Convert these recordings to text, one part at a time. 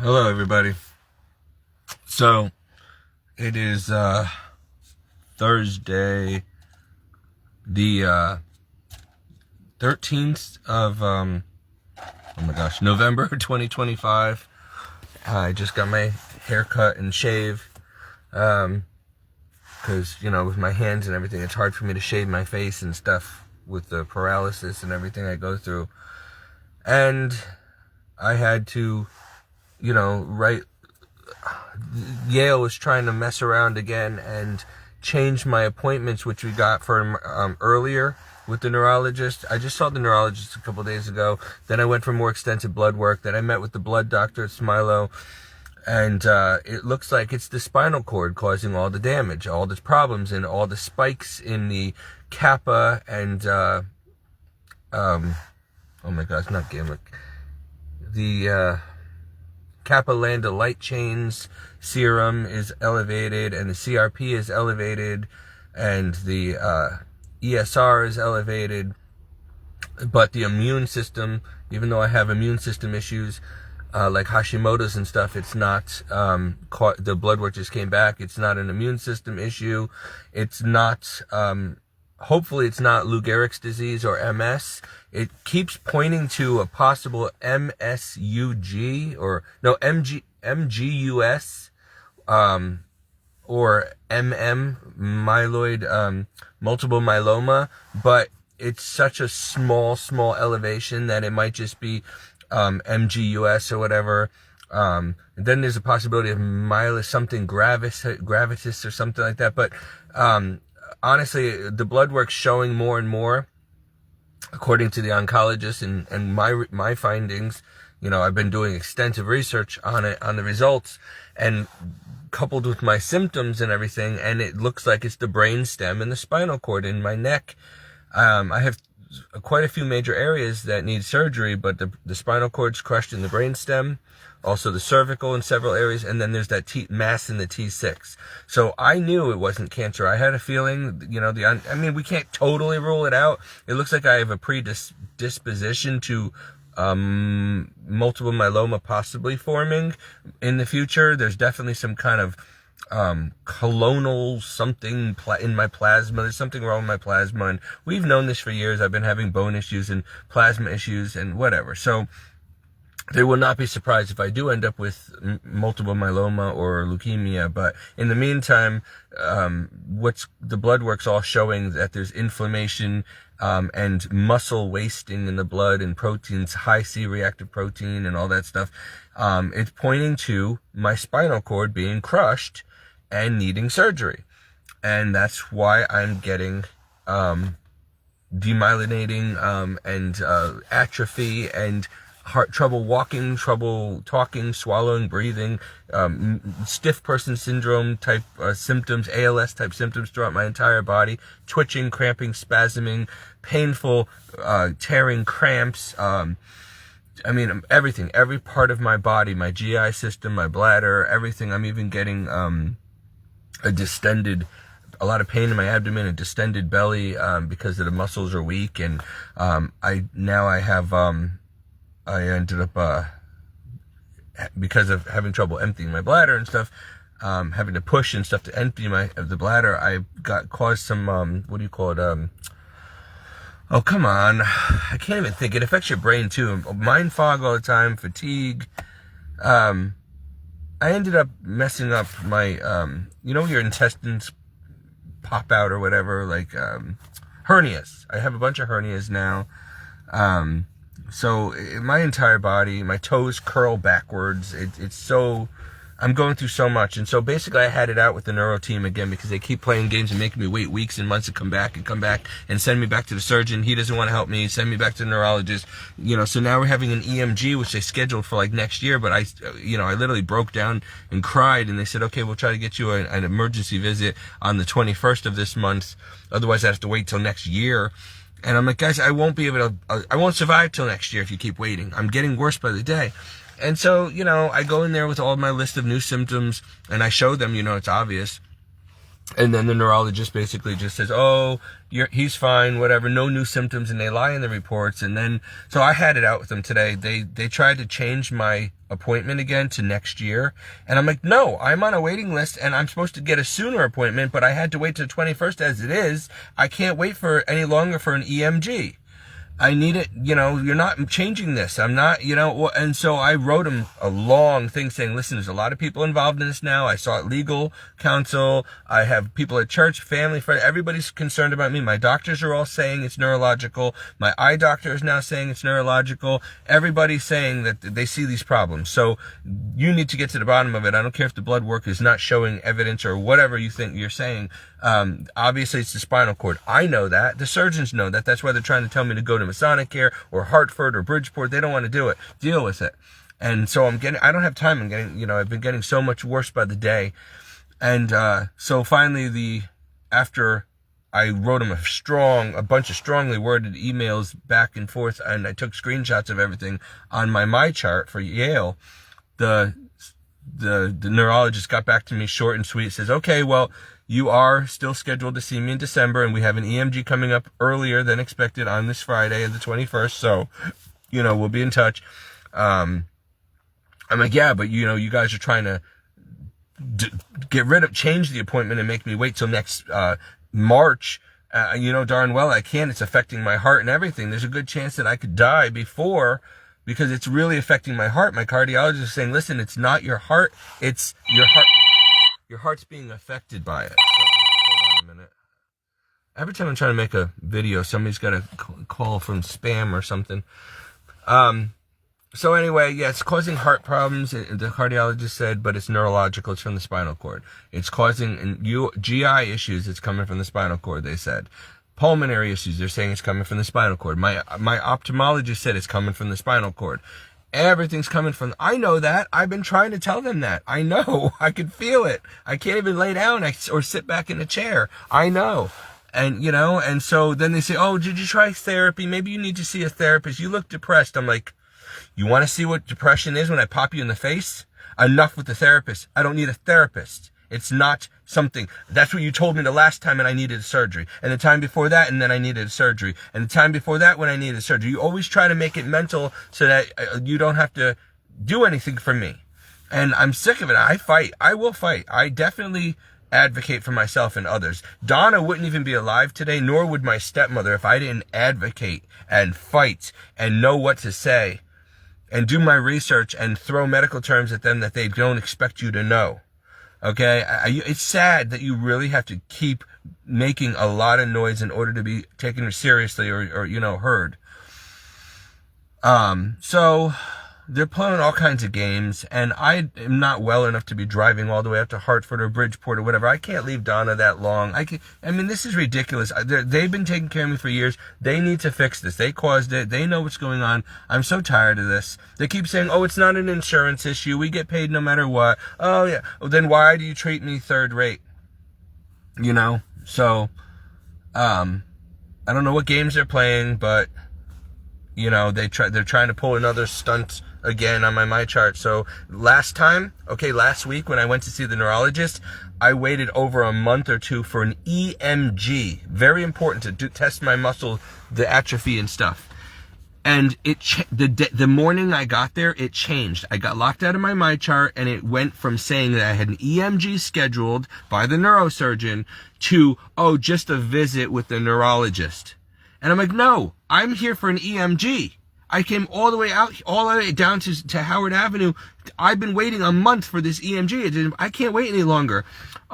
Hello, everybody. So, it is Thursday, the 13th of, November 2025. I just got my hair cut and shave, because, with my hands and everything, it's hard for me to shave my face and stuff with the paralysis and everything I go through. And I had to, Yale was trying to mess around again and change my appointments, which we got for earlier with the neurologist. I just saw the neurologist a couple days ago. Then I went for more extensive blood work. Then I met with the blood doctor at Smilo. And it looks like it's the spinal cord causing all the damage, all the problems, and all the spikes in the kappa and, oh my gosh, not gamma. The kappa lambda light chains serum is elevated, and the CRP is elevated, and the ESR is elevated. But the immune system, even though I have immune system issues, like Hashimoto's and stuff, it's not, the blood work just came back. It's not an immune system issue. It's not, hopefully it's not Lou Gehrig's disease or MS. It keeps pointing to a possible MSUG MGUS, or myeloid, multiple myeloma, but it's such a small elevation that it might just be MGUS or whatever. And then there's a possibility of myelus something gravitas or something like that. But honestly, the blood work's showing more and more, according to the oncologist, and my findings. I've been doing extensive research on it, on the results, and coupled with my symptoms and everything, and it looks like it's the brain stem and the spinal cord in my neck. I have quite a few major areas that need surgery, but the spinal cord's crushed in the brain stem, also the cervical in several areas, and then there's that mass in the T6. So I knew it wasn't cancer. I had a feeling, we can't totally rule it out. It looks like I have a predisposition to multiple myeloma possibly forming in the future. There's definitely some kind of colonal something in my plasma. There's something wrong with my plasma, and we've known this for years. I've been having bone issues and plasma issues and whatever. So they will not be surprised if I do end up with multiple myeloma or leukemia. But in the meantime, the blood work's all showing that there's inflammation and muscle wasting in the blood, and proteins, high C-reactive protein and all that stuff. It's pointing to my spinal cord being crushed and needing surgery. And that's why I'm getting demyelinating and atrophy and trouble walking, trouble talking, swallowing, breathing, stiff person syndrome type symptoms, ALS type symptoms throughout my entire body, twitching, cramping, spasming, painful, tearing cramps, everything, every part of my body, my GI system, my bladder, everything. I'm even getting a lot of pain in my abdomen, a distended belly, because the muscles are weak, and I ended up, because of having trouble emptying my bladder and stuff, having to push and stuff to empty the bladder, I caused some, oh, come on. I can't even think. It affects your brain too. Mind fog all the time, fatigue. I ended up messing up my, your intestines pop out or whatever, like, hernias. I have a bunch of hernias now. So my entire body, my toes curl backwards. It's so, I'm going through so much. And so basically I had it out with the neuro team again, because they keep playing games and making me wait weeks and months to come back and send me back to the surgeon. He doesn't want to help me, send me back to the neurologist. So now we're having an EMG, which they scheduled for like next year. But I literally broke down and cried, and they said, okay, we'll try to get you an emergency visit on the 21st of this month. Otherwise I have to wait till next year. And I'm like, guys, I won't survive till next year if you keep waiting. I'm getting worse by the day. And so, I go in there with all my list of new symptoms, and I show them, it's obvious. And then the neurologist basically just says, oh, he's fine, whatever, no new symptoms, and they lie in the reports. And then, so I had it out with them today. They tried to change my appointment again to next year. And I'm like, no, I'm on a waiting list and I'm supposed to get a sooner appointment, but I had to wait till the 21st as it is. I can't wait for any longer for an EMG. I need it, you're not changing this. I'm not, and so I wrote him a long thing saying, listen, there's a lot of people involved in this now. I sought legal counsel. I have people at church, family, friends. Everybody's concerned about me. My doctors are all saying it's neurological. My eye doctor is now saying it's neurological. Everybody's saying that they see these problems. So you need to get to the bottom of it. I don't care if the blood work is not showing evidence or whatever you think you're saying. Obviously it's the spinal cord. I know that. The surgeons know that. That's why they're trying to tell me to go to Masonicare or Hartford or Bridgeport. They don't want to do it. Deal with it. And so I don't have time. I've been getting so much worse by the day. And, so finally after I wrote him a bunch of strongly worded emails back and forth, and I took screenshots of everything on my chart for Yale, the neurologist got back to me short and sweet. Says, okay, well, you are still scheduled to see me in December, and we have an EMG coming up earlier than expected on this Friday, the 21st. So, we'll be in touch. I'm like, yeah, but you guys are trying to change the appointment and make me wait till next March. Darn well I can. It's affecting my heart and everything. There's a good chance that I could die before, because it's really affecting my heart. My cardiologist is saying, listen, it's not your heart, it's your heart. Your heart's being affected by it. So, hold on a minute. Every time I'm trying to make a video, somebody's got a call from spam or something. So anyway, yeah, it's causing heart problems, the cardiologist said, but it's neurological. It's from the spinal cord. It's causing GI issues. It's coming from the spinal cord, they said. Pulmonary issues, they're saying it's coming from the spinal cord. My ophthalmologist said it's coming from the spinal cord. Everything's coming from, I know that. I've been trying to tell them that. I know. I can feel it. I can't even lay down or sit back in a chair. I know. And, and so then they say, oh, did you try therapy? Maybe you need to see a therapist. You look depressed. I'm like, you want to see what depression is when I pop you in the face? Enough with the therapist. I don't need a therapist. It's not something. That's what you told me the last time, and I needed a surgery. And the time before that, and then I needed a surgery. And the time before that, when I needed a surgery. You always try to make it mental so that you don't have to do anything for me. And I'm sick of it. I fight. I will fight. I definitely advocate for myself and others. Donna wouldn't even be alive today, nor would my stepmother, if I didn't advocate and fight and know what to say and do my research and throw medical terms at them that they don't expect you to know. Okay, it's sad that you really have to keep making a lot of noise in order to be taken seriously or heard. So they're playing all kinds of games, and I am not well enough to be driving all the way up to Hartford or Bridgeport or whatever. I can't leave Donna that long. This is ridiculous. They've been taking care of me for years. They need to fix this. They caused it. They know what's going on. I'm so tired of this. They keep saying, oh, it's not an insurance issue. We get paid no matter what. Oh, yeah. Well, then why do you treat me third rate? So, I don't know what games they're playing, but, they're trying to pull another stunt again on my chart. So last week when I went to see the neurologist, I waited over a month or two for an EMG. Very important to test my muscle, the atrophy and stuff. And the morning I got there, it changed. I got locked out of my chart, and it went from saying that I had an EMG scheduled by the neurosurgeon to, just a visit with the neurologist. And I'm like, no, I'm here for an EMG. I came all the way down to Howard Avenue. I've been waiting a month for this EMG. I can't wait any longer.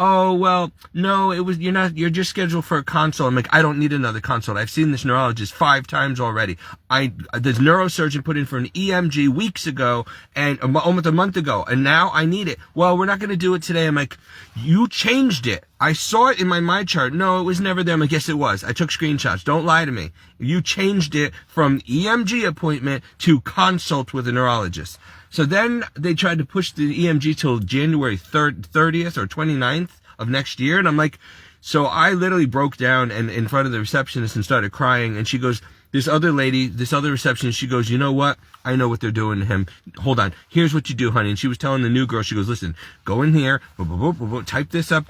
Oh, well, no, you're just scheduled for a consult. I'm like, I don't need another consult. I've seen this neurologist 5 times already. The neurosurgeon put in for an EMG weeks ago and almost a month ago, and now I need it. Well, we're not going to do it today. I'm like, you changed it. I saw it in my chart. No, it was never there. I'm like, yes, it was. I took screenshots. Don't lie to me. You changed it from EMG appointment to consult with a neurologist. So then they tried to push the EMG till January 30th or 29th of next year. And I'm like, so I literally broke down and in front of the receptionist and started crying. And she goes, this other lady, this other receptionist, she goes, you know what? I know what they're doing to him. Hold on. Here's what you do, honey. And she was telling the new girl, she goes, listen, go in here, type this up,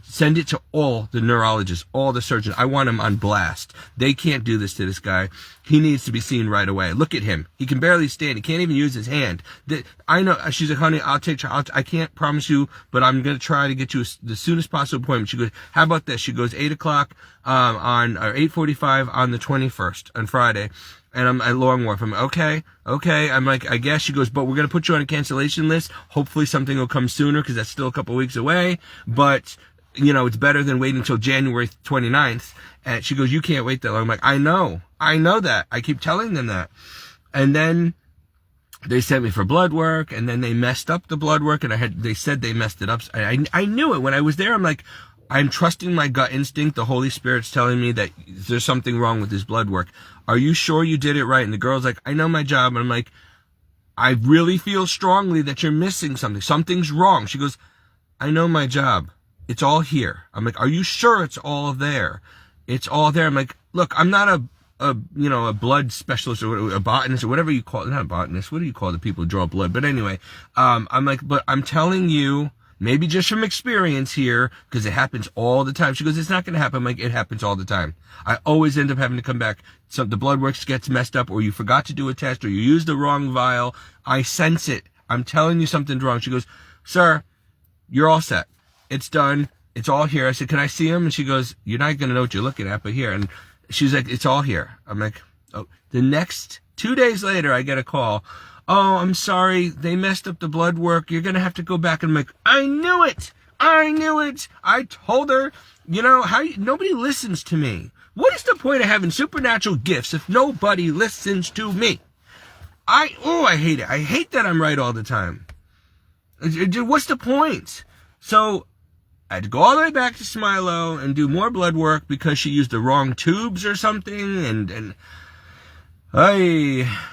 send it to all the neurologists, all the surgeons. I want them on blast. They can't do this to this guy. He needs to be seen right away. Look at him. He can barely stand. He can't even use his hand. I know. She's like, honey, I'll take charge. I can't promise you, but I'm going to try to get you the soonest possible appointment. She goes, how about this? She goes, 8 o'clock, or 8:45 on the 21st, on Friday. And I'm at Long Wharf. I'm okay. I'm like, I guess. She goes, but we're going to put you on a cancellation list. Hopefully something will come sooner because that's still a couple weeks away. But, you know, it's better than waiting until January 29th. And she goes, you can't wait that long. I'm like, I know that. I keep telling them that. And then they sent me for blood work, and then they messed up the blood work, and they said they messed it up. I knew it when I was there. I'm like, I'm trusting my gut instinct. The Holy Spirit's telling me that there's something wrong with this blood work. Are you sure you did it right? And the girl's like, I know my job. And I'm like, I really feel strongly that you're missing something. Something's wrong. She goes, I know my job. It's all here. I'm like, are you sure it's all there? It's all there. I'm like, look, I'm not a blood specialist or a botanist or whatever you call it. Not a botanist. What do you call the people who draw blood? But anyway, I'm like, but I'm telling you, maybe just from experience here, because it happens all the time. She goes, it's not going to happen. I'm like, it happens all the time. I always end up having to come back. So the blood work gets messed up, or you forgot to do a test, or you used the wrong vial. I sense it. I'm telling you something's wrong. She goes, sir, you're all set. It's done. It's all here. I said, can I see him? And she goes, you're not going to know what you're looking at, but here. And she's like, it's all here. I'm like, oh. The next 2 days later, I get a call. Oh, I'm sorry, they messed up the blood work. You're going to have to go back. And I'm like, I knew it. I told her, nobody listens to me. What is the point of having supernatural gifts if nobody listens to me? I hate it. I hate that I'm right all the time. What's the point? So I had to go all the way back to Smilo and do more blood work because she used the wrong tubes or something.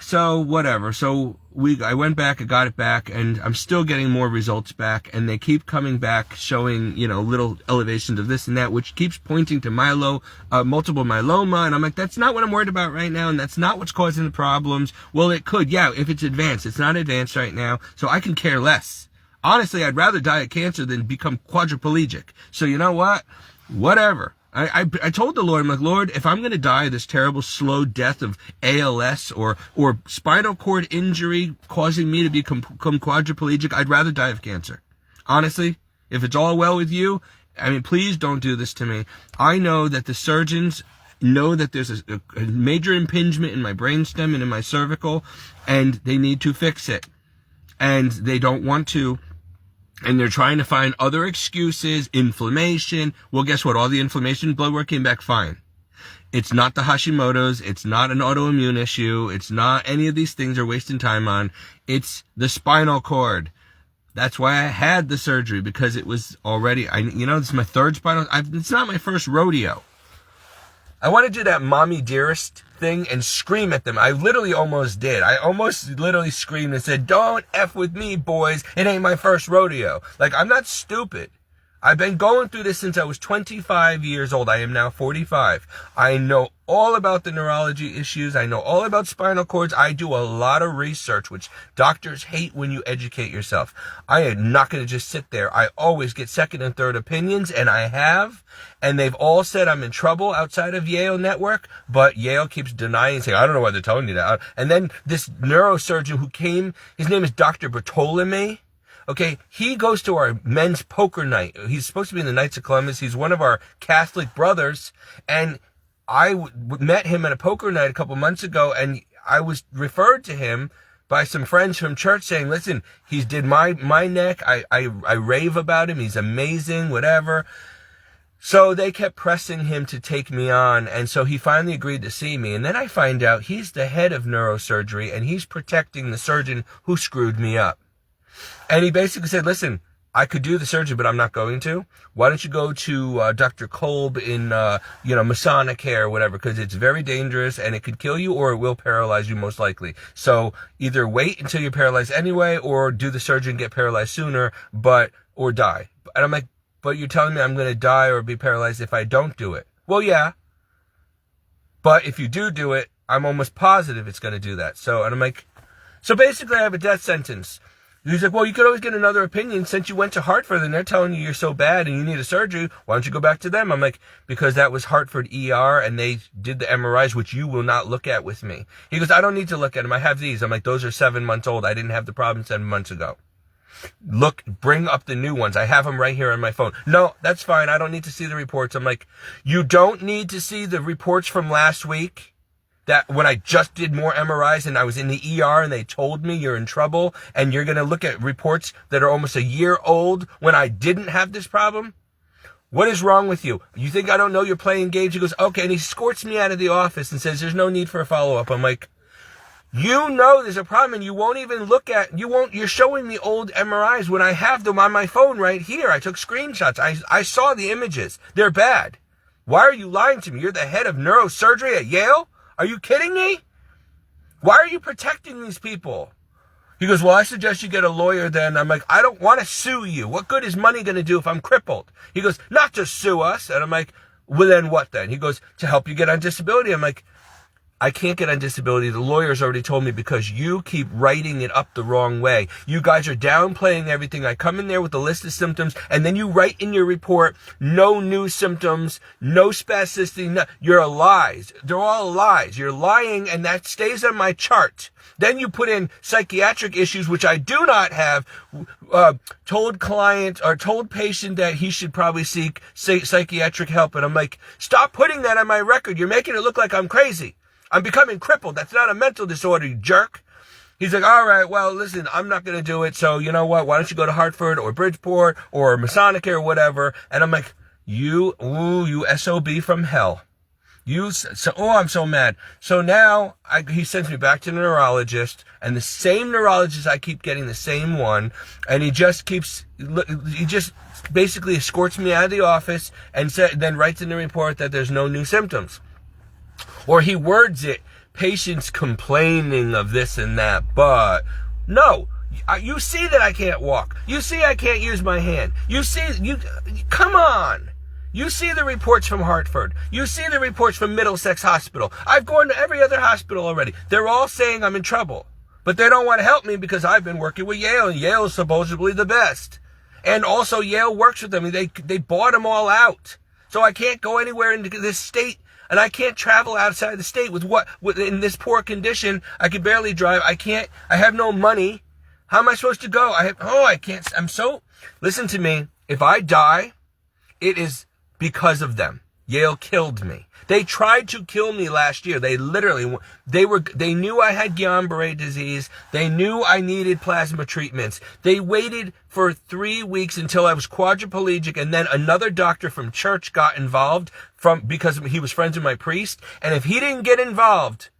So whatever. So I went back, I got it back, and I'm still getting more results back, and they keep coming back showing, little elevations of this and that, which keeps pointing to multiple myeloma, and I'm like, that's not what I'm worried about right now, and that's not what's causing the problems. Well, it could, yeah, if it's advanced. It's not advanced right now, so I can care less. Honestly, I'd rather die of cancer than become quadriplegic. So you know what? Whatever. I told the Lord, I'm like, Lord, if I'm going to die this terrible slow death of ALS or spinal cord injury causing me to become quadriplegic, I'd rather die of cancer. Honestly, if it's all well with you, please don't do this to me. I know that the surgeons know that there's a major impingement in my brainstem and in my cervical, and they need to fix it. And they don't want to. And they're trying to find other excuses, inflammation. Well, guess what? All the inflammation blood work came back fine. It's not the Hashimoto's. It's not an autoimmune issue. It's not any of these things they're wasting time on. It's the spinal cord. That's why I had the surgery, because it was already, this is my third spinal. It's not my first rodeo. I want to do that mommy dearest thing and scream at them. I literally almost did. I almost literally screamed and said, don't F with me, boys. It ain't my first rodeo. Like, I'm not stupid. I've been going through this since I was 25 years old. I am now 45. I know all about the neurology issues. I know all about spinal cords. I do a lot of research, which doctors hate when you educate yourself. I am not going to just sit there. I always get second and third opinions, and I have. And they've all said I'm in trouble outside of Yale Network, but Yale keeps denying, saying, I don't know why they're telling you that. And then this neurosurgeon who came, his name is Dr. Bartolome. Okay, he goes to our men's poker night. He's supposed to be in the Knights of Columbus. He's one of our Catholic brothers. And I met him at a poker night a couple months ago, and I was referred to him by some friends from church saying, listen, he did my neck. I rave about him. He's amazing, whatever. So they kept pressing him to take me on, and so he finally agreed to see me. And then I find out he's the head of neurosurgery, and he's protecting the surgeon who screwed me up. And he basically said, listen, I could do the surgery, but I'm not going to. Why don't you go to Dr. Kolb in, Masonic Care or whatever, because it's very dangerous and it could kill you or it will paralyze you most likely. So either wait until you're paralyzed anyway or do the surgery and get paralyzed sooner, or die. And I'm like, but you're telling me I'm going to die or be paralyzed if I don't do it. Well, yeah. But if you do it, I'm almost positive it's going to do that. So, and I'm like, so basically I have a death sentence. He's like, well, you could always get another opinion since you went to Hartford and they're telling you you're so bad and you need a surgery. Why don't you go back to them? I'm like, because that was Hartford ER and they did the MRIs, which you will not look at with me. He goes, I don't need to look at them. I have these. I'm like, those are 7 months old. I didn't have the problem 7 months ago. Look, bring up the new ones. I have them right here on my phone. No, that's fine. I don't need to see the reports. I'm like, you don't need to see the reports from last week? That when I just did more MRIs and I was in the ER and they told me you're in trouble and you're going to look at reports that are almost a year old when I didn't have this problem? What is wrong with you? You think I don't know you're playing games? He goes, okay. And he escorts me out of the office and says, there's no need for a follow-up. I'm like, you know there's a problem and you won't even look at, you're showing me old MRIs when I have them on my phone right here. I took screenshots. I saw the images. They're bad. Why are you lying to me? You're the head of neurosurgery at Yale? Are you kidding me? Why are you protecting these people? He goes, well, I suggest you get a lawyer then. I'm like, I don't want to sue you. What good is money going to do if I'm crippled? He goes, not to sue us. And I'm like, well, then what then? He goes, to help you get on disability. I'm like, I can't get on disability. The lawyers already told me because you keep writing it up the wrong way. You guys are downplaying everything. I come in there with a list of symptoms and then you write in your report, no new symptoms, no spasticity. No, you're lies. They're all lies. You're lying and that stays on my chart. Then you put in psychiatric issues, which I do not have, told client or told patient that he should probably seek psychiatric help. And I'm like, stop putting that on my record. You're making it look like I'm crazy. I'm becoming crippled. That's not a mental disorder, you jerk. He's like, all right, well, listen, I'm not going to do it. So you know what? Why don't you go to Hartford or Bridgeport or Masonic or whatever? And I'm like, you SOB from hell. I'm so mad. So now he sends me back to the neurologist and the same neurologist, I keep getting the same one. And he just basically escorts me out of the office and then writes in the report that there's no new symptoms. Or he words it, patients complaining of this and that, but no, you see that I can't walk. You see I can't use my hand. Come on. You see the reports from Hartford. You see the reports from Middlesex Hospital. I've gone to every other hospital already. They're all saying I'm in trouble, but they don't want to help me because I've been working with Yale and Yale is supposedly the best. And also Yale works with them. They bought them all out. So I can't go anywhere in this state. And I can't travel outside the state with in this poor condition. I can barely drive. I have no money. How am I supposed to go? I can't. Listen to me. If I die, it is because of them. Yale killed me. They tried to kill me last year. They knew I had Guillain-Barré disease. They knew I needed plasma treatments. They waited for 3 weeks until I was quadriplegic, and then another doctor from church got involved because he was friends with my priest. And if he didn't get involved,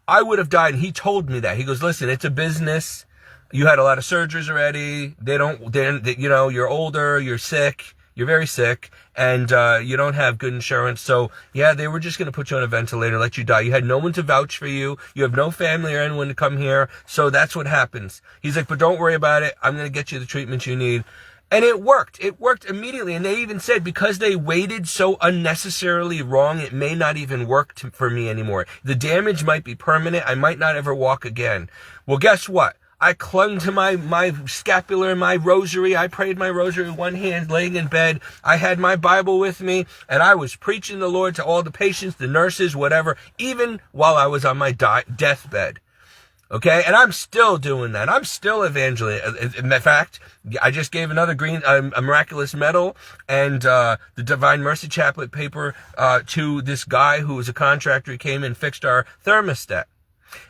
I would have died. And he told me that. He goes, listen, it's a business. You had a lot of surgeries already. You're older, you're sick. You're very sick, and you don't have good insurance. So, yeah, they were just going to put you on a ventilator, let you die. You had no one to vouch for you. You have no family or anyone to come here. So that's what happens. He's like, but don't worry about it. I'm going to get you the treatment you need. And it worked. It worked immediately. And they even said because they waited so unnecessarily long, it may not even work for me anymore. The damage might be permanent. I might not ever walk again. Well, guess what? I clung to my scapular and my rosary. I prayed my rosary with one hand, laying in bed. I had my Bible with me, and I was preaching the Lord to all the patients, the nurses, whatever, even while I was on my deathbed. Okay? And I'm still doing that. I'm still evangelizing. In fact, I just gave another a miraculous medal and the Divine Mercy Chaplet paper to this guy who was a contractor. He came and fixed our thermostat.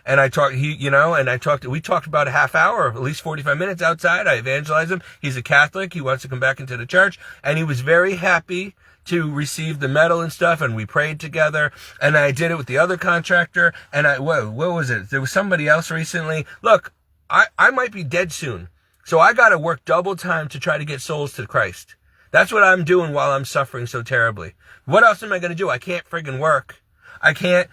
And we talked about a half hour, at least 45 minutes outside. I evangelized him. He's a Catholic. He wants to come back into the church. And he was very happy to receive the medal and stuff. And we prayed together. And I did it with the other contractor. And what was it? There was somebody else recently. Look, I might be dead soon. So I got to work double time to try to get souls to Christ. That's what I'm doing while I'm suffering so terribly. What else am I going to do? I can't friggin' work. I can't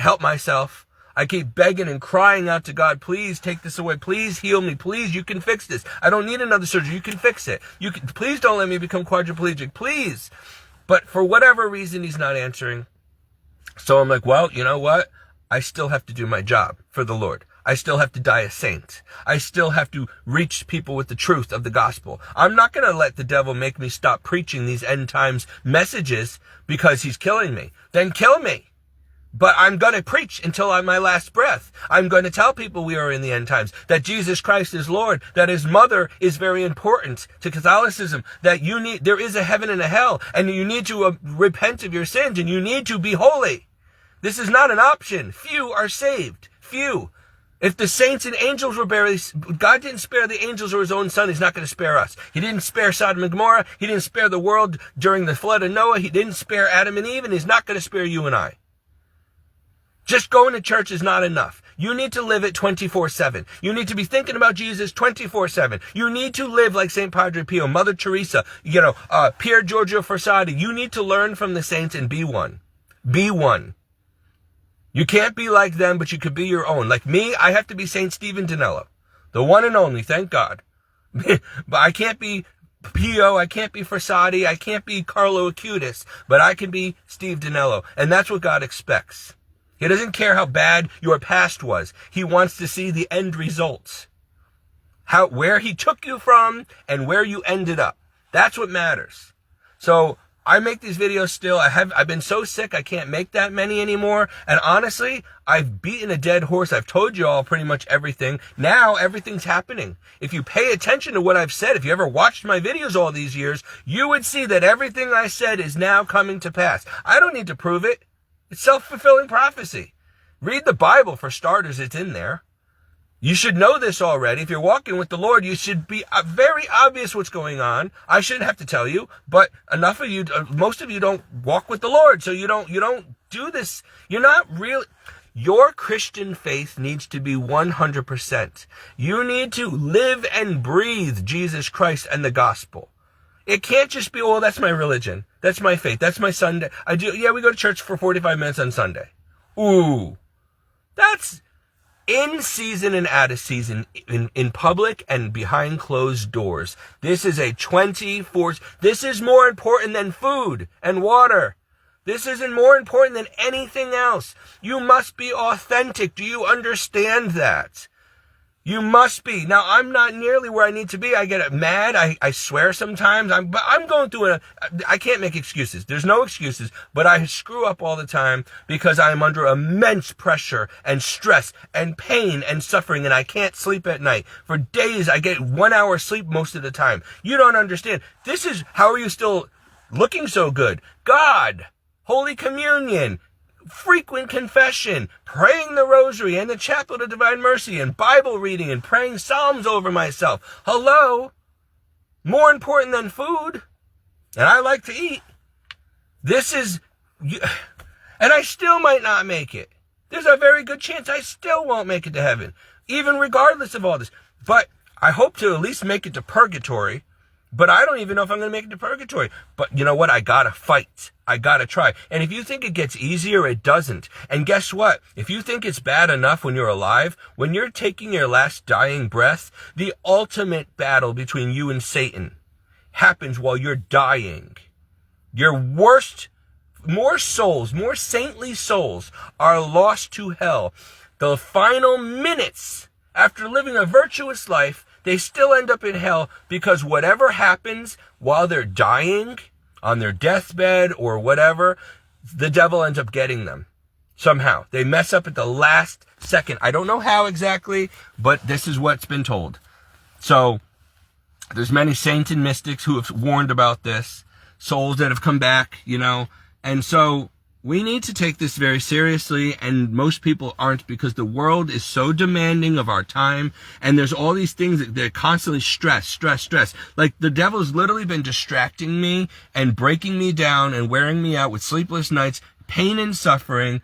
help myself. I keep begging and crying out to God, please take this away. Please heal me. Please, you can fix this. I don't need another surgery. You can fix it. Please don't let me become quadriplegic. Please. But for whatever reason, he's not answering. So I'm like, well, you know what? I still have to do my job for the Lord. I still have to die a saint. I still have to reach people with the truth of the gospel. I'm not going to let the devil make me stop preaching these end times messages because he's killing me. Then kill me. But I'm going to preach until my last breath. I'm going to tell people we are in the end times, that Jesus Christ is Lord, that his mother is very important to Catholicism, that there is a heaven and a hell, and you need to repent of your sins, and you need to be holy. This is not an option. Few are saved. Few. If the saints and angels were barely, God didn't spare the angels or his own son, he's not going to spare us. He didn't spare Sodom and Gomorrah. He didn't spare the world during the flood of Noah. He didn't spare Adam and Eve, and he's not going to spare you and I. Just going to church is not enough. You need to live it 24/7. You need to be thinking about Jesus 24/7. You need to live like St. Padre Pio, Mother Teresa, Pier Giorgio Frassati. You need to learn from the saints and be one. Be one. You can't be like them, but you could be your own. Like me, I have to be St. Stephen Danello. The one and only, thank God. But I can't be Pio, I can't be Frassati, I can't be Carlo Acutis, but I can be Steve Danello. And that's what God expects. He doesn't care how bad your past was. He wants to see the end results. Where he took you from and where you ended up. That's what matters. So I make these videos still. I've been so sick I can't make that many anymore. And honestly, I've beaten a dead horse. I've told you all pretty much everything. Now everything's happening. If you pay attention to what I've said, if you ever watched my videos all these years, you would see that everything I said is now coming to pass. I don't need to prove it. It's self-fulfilling prophecy. Read the Bible for starters. It's in there. You should know this already. If you're walking with the Lord, you should be very obvious what's going on. I shouldn't have to tell you, but enough of you, most of you don't walk with the Lord, so you don't do this. You're not really. Your Christian faith needs to be 100%. You need to live and breathe Jesus Christ and the gospel. It can't just be, oh, that's my religion. That's my faith. That's my Sunday. We go to church for 45 minutes on Sunday. Ooh. That's in season and out of season, in public and behind closed doors. This is a 24. This is more important than food and water. This isn't more important than anything else. You must be authentic. Do you understand that? You must be. Now, I'm not nearly where I need to be. I get mad. I swear sometimes. But I'm going through I can't make excuses. There's no excuses. But I screw up all the time because I'm under immense pressure and stress and pain and suffering, and I can't sleep at night. For days, I get 1 hour sleep most of the time. You don't understand. How are you still looking so good? God, Holy Communion, frequent confession, praying the rosary and the chaplet of divine mercy, and Bible reading and praying psalms over myself. Hello? More important than food. And I like to eat. And I still might not make it. There's a very good chance I still won't make it to heaven, even regardless of all this. But I hope to at least make it to purgatory. But I don't even know if I'm going to make it to purgatory. But you know what? I got to fight. I got to try. And if you think it gets easier, it doesn't. And guess what? If you think it's bad enough when you're alive, when you're taking your last dying breath, the ultimate battle between you and Satan happens while you're dying. Your worst, more saintly souls are lost to hell. The final minutes after living a virtuous life, they still end up in hell because whatever happens while they're dying, on their deathbed or whatever, the devil ends up getting them. Somehow. They mess up at the last second. I don't know how exactly, but this is what's been told. So, there's many saints and mystics who have warned about this. Souls that have come back, And so, we need to take this very seriously, and most people aren't because the world is so demanding of our time, and there's all these things that they're constantly stress. Like the devil's literally been distracting me and breaking me down and wearing me out with sleepless nights, pain and suffering,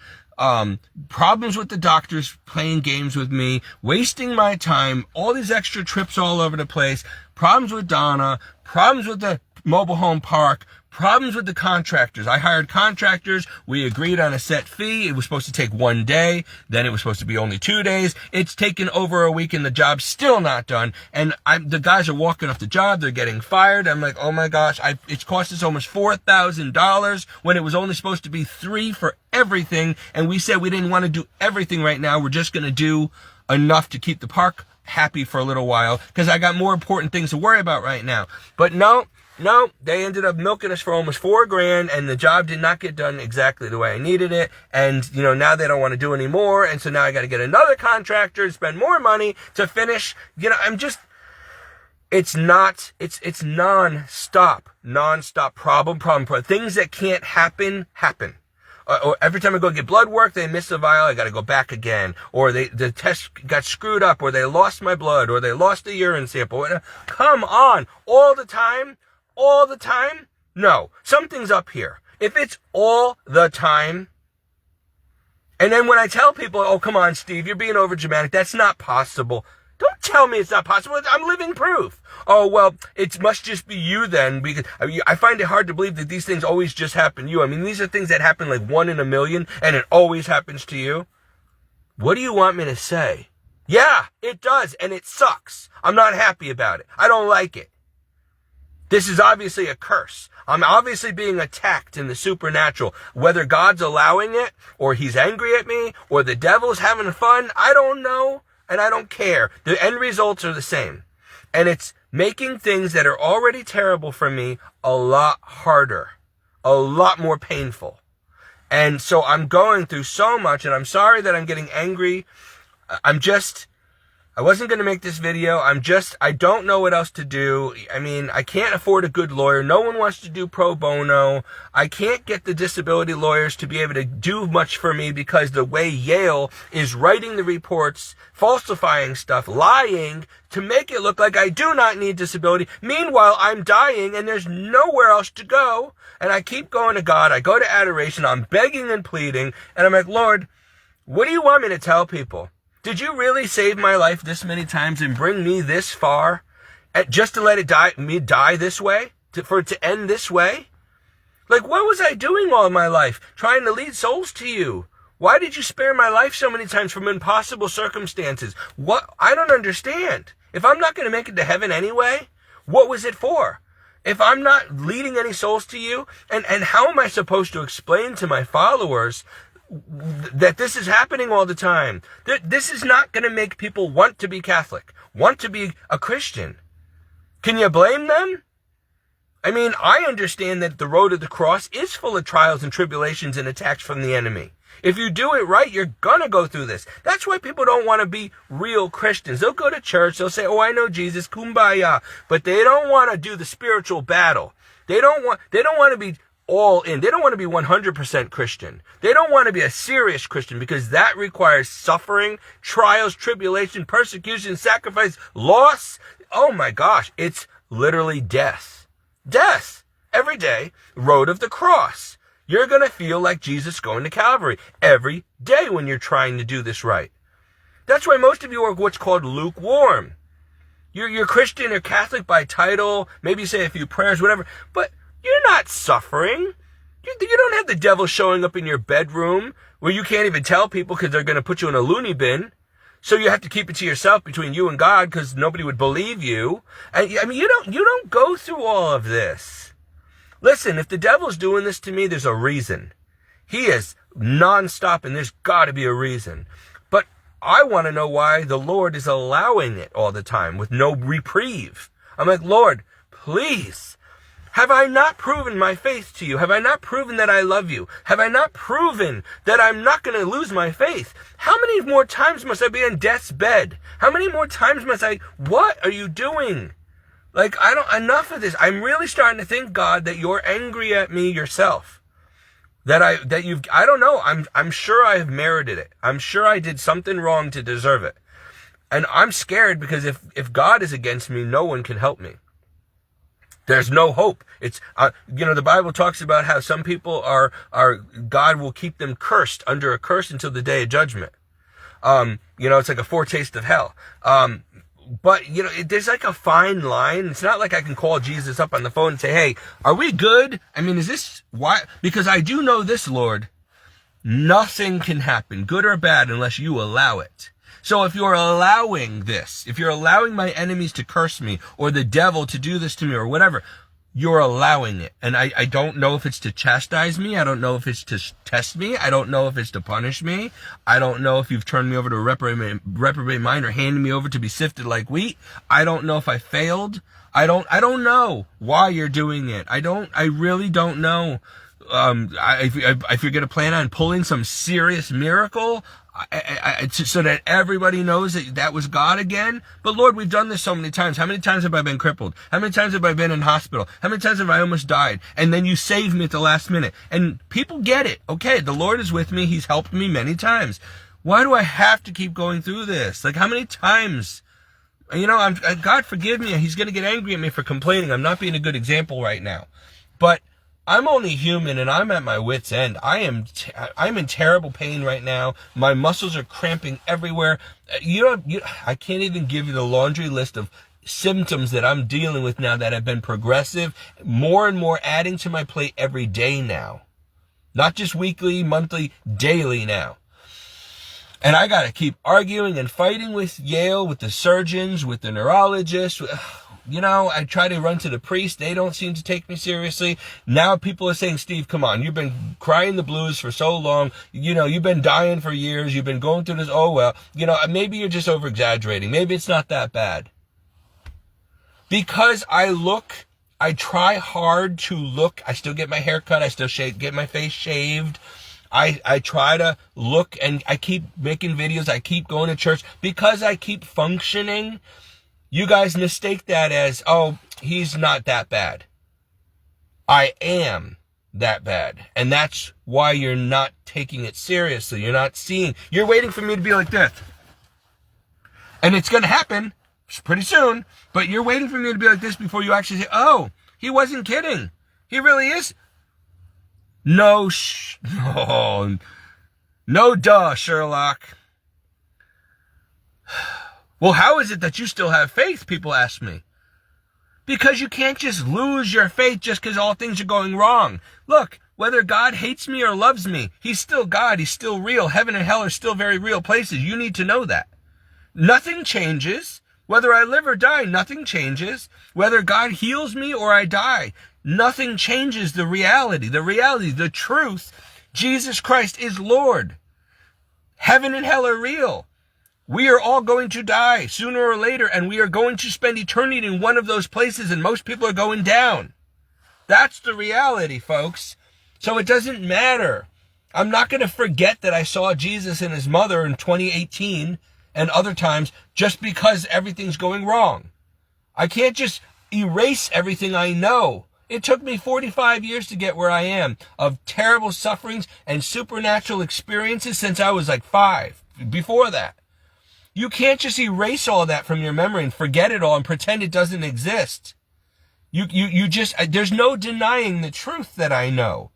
problems with the doctors playing games with me, wasting my time, all these extra trips all over the place, problems with Donna, problems with the mobile home park, Problems with the contractors. I hired contractors. We agreed on a set fee. It was supposed to take 1 day. Then it was supposed to be only 2 days. It's taken over a week and the job's still not done. And the guys are walking off the job. They're getting fired. I'm like, oh my gosh, it's cost us almost $4,000 when it was only supposed to be $3,000 for everything. And we said we didn't want to do everything right now. We're just going to do enough to keep the park happy for a little while because I got more important things to worry about right now. But no, they ended up milking us for almost $4,000 and the job did not get done exactly the way I needed it. And, now they don't want to do any more. And so now I got to get another contractor to spend more money to finish. It's non-stop problem. Things that can't happen. Or every time I go get blood work, they miss the vial, I gotta go back again. Or the test got screwed up, or they lost my blood, or they lost the urine sample. Come on, all the time? No, something's up here. If it's all the time, and then when I tell people, oh, come on, Steve, you're being over dramatic, that's not possible. Don't tell me it's not possible. I'm living proof. Oh, well, it must just be you then, because I find it hard to believe that these things always just happen to you. I mean, these are things that happen like 1 in a million, and it always happens to you. What do you want me to say? Yeah, it does, and it sucks. I'm not happy about it. I don't like it. This is obviously a curse. I'm obviously being attacked in the supernatural. Whether God's allowing it, or he's angry at me, or the devil's having fun, I don't know. And I don't care. The end results are the same. And it's making things that are already terrible for me a lot harder, a lot more painful. And so I'm going through so much, and I'm sorry that I'm getting angry. I wasn't going to make this video. I don't know what else to do. I mean, I can't afford a good lawyer. No one wants to do pro bono. I can't get the disability lawyers to be able to do much for me because the way Yale is writing the reports, falsifying stuff, lying to make it look like I do not need disability. Meanwhile, I'm dying and there's nowhere else to go. And I keep going to God. I go to adoration. I'm begging and pleading. And I'm like, Lord, what do you want me to tell people? Did you really save my life this many times and bring me this far just to let it die this way? For it to end this way? Like, what was I doing all my life? Trying to lead souls to you. Why did you spare my life so many times from impossible circumstances? What? I don't understand. If I'm not going to make it to heaven anyway, what was it for? If I'm not leading any souls to you, and how am I supposed to explain to my followers that this is happening all the time? This is not going to make people want to be Catholic, want to be a Christian. Can you blame them? I mean, I understand that the road to the cross is full of trials and tribulations and attacks from the enemy. If you do it right, you're gonna go through this. That's why people don't want to be real Christians. They'll go to church, they'll say, oh, I know Jesus, kumbaya, but they don't want to do the spiritual battle. They don't want to be all in. They don't want to be 100% Christian. They don't want to be a serious Christian because that requires suffering, trials, tribulation, persecution, sacrifice, loss. Oh my gosh, it's literally death. Death. Every day, road of the cross. You're going to feel like Jesus going to Calvary every day when you're trying to do this right. That's why most of you are what's called lukewarm. You're Christian or Catholic by title, maybe you say a few prayers, whatever, but you're not suffering. You don't have the devil showing up in your bedroom where you can't even tell people because they're going to put you in a loony bin. So you have to keep it to yourself between you and God because nobody would believe you. And I mean, you don't go through all of this. Listen, if the devil's doing this to me, there's a reason. He is nonstop and there's got to be a reason. But I want to know why the Lord is allowing it all the time with no reprieve. I'm like, Lord, please. Have I not proven my faith to you? Have I not proven that I love you? Have I not proven that I'm not going to lose my faith? How many more times must I be in death's bed? How many more times must what are you doing? Like, enough of this. I'm really starting to think, God, that you're angry at me yourself. I don't know. I'm sure I have merited it. I'm sure I did something wrong to deserve it. And I'm scared because if God is against me, no one can help me. There's no hope. It's, the Bible talks about how some people God will keep them cursed under a curse until the day of judgment. It's like a foretaste of hell. But, there's like a fine line. It's not like I can call Jesus up on the phone and say, hey, are we good? I mean, is this why? Because I do know this, Lord, nothing can happen, good or bad, unless you allow it. So if you're allowing this, if you're allowing my enemies to curse me or the devil to do this to me or whatever, you're allowing it. And I don't know if it's to chastise me. I don't know if it's to test me. I don't know if it's to punish me. I don't know if you've turned me over to a reprobate mind or handed me over to be sifted like wheat. I don't know if I failed. I don't know why you're doing it. I really don't know. If you're going to plan on pulling some serious miracle, so that everybody knows that was God again. But Lord, we've done this so many times. How many times have I been crippled? How many times have I been in hospital? How many times have I almost died? And then you saved me at the last minute. And people get it. Okay, the Lord is with me. He's helped me many times. Why do I have to keep going through this? Like, how many times? God forgive me. He's going to get angry at me for complaining. I'm not being a good example right now. But I'm only human and I'm at my wit's end. I'm in terrible pain right now. My muscles are cramping everywhere. I can't even give you the laundry list of symptoms that I'm dealing with now that have been progressive, more and more adding to my plate every day now. Not just weekly, monthly, daily now. And I got to keep arguing and fighting with Yale, with the surgeons, with the neurologists. I try to run to the priest. They don't seem to take me seriously. Now people are saying, Steve, come on. You've been crying the blues for so long. You've been dying for years. You've been going through this. Oh, well, maybe you're just over exaggerating. Maybe it's not that bad. Because I try hard to look. I still get my hair cut. I still get my face shaved. I try to look, and I keep making videos. I keep going to church because I keep functioning. You guys mistake that as, oh, he's not that bad. I am that bad. And that's why you're not taking it seriously. You're waiting for me to be like this. And it's going to happen pretty soon, but you're waiting for me to be like this before you actually say, oh, he wasn't kidding. He really is. No, duh, Sherlock. Well, how is it that you still have faith? People ask me. Because you can't just lose your faith just because all things are going wrong. Look, whether God hates me or loves me, he's still God. He's still real. Heaven and hell are still very real places. You need to know that. Nothing changes. Whether I live or die, nothing changes. Whether God heals me or I die, nothing changes the reality. The truth, Jesus Christ is Lord. Heaven and hell are real. We are all going to die sooner or later, and we are going to spend eternity in one of those places, and most people are going down. That's the reality, folks. So it doesn't matter. I'm not going to forget that I saw Jesus and his mother in 2018 and other times just because everything's going wrong. I can't just erase everything I know. It took me 45 years to get where I am, of terrible sufferings and supernatural experiences since I was like 5. Before that. You can't just erase all that from your memory and forget it all and pretend it doesn't exist. There's no denying the truth that I know.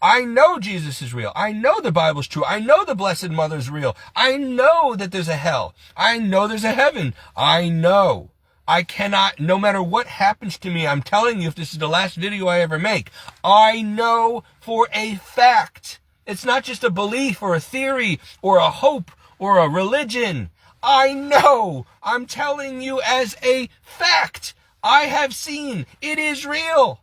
I know Jesus is real. I know the Bible's true. I know the Blessed Mother's real. I know that there's a hell. I know there's a heaven. I know. I cannot, no matter what happens to me, I'm telling you, if this is the last video I ever make, I know for a fact. It's not just a belief or a theory or a hope or a religion. I know. I'm telling you as a fact. I have seen. It is real.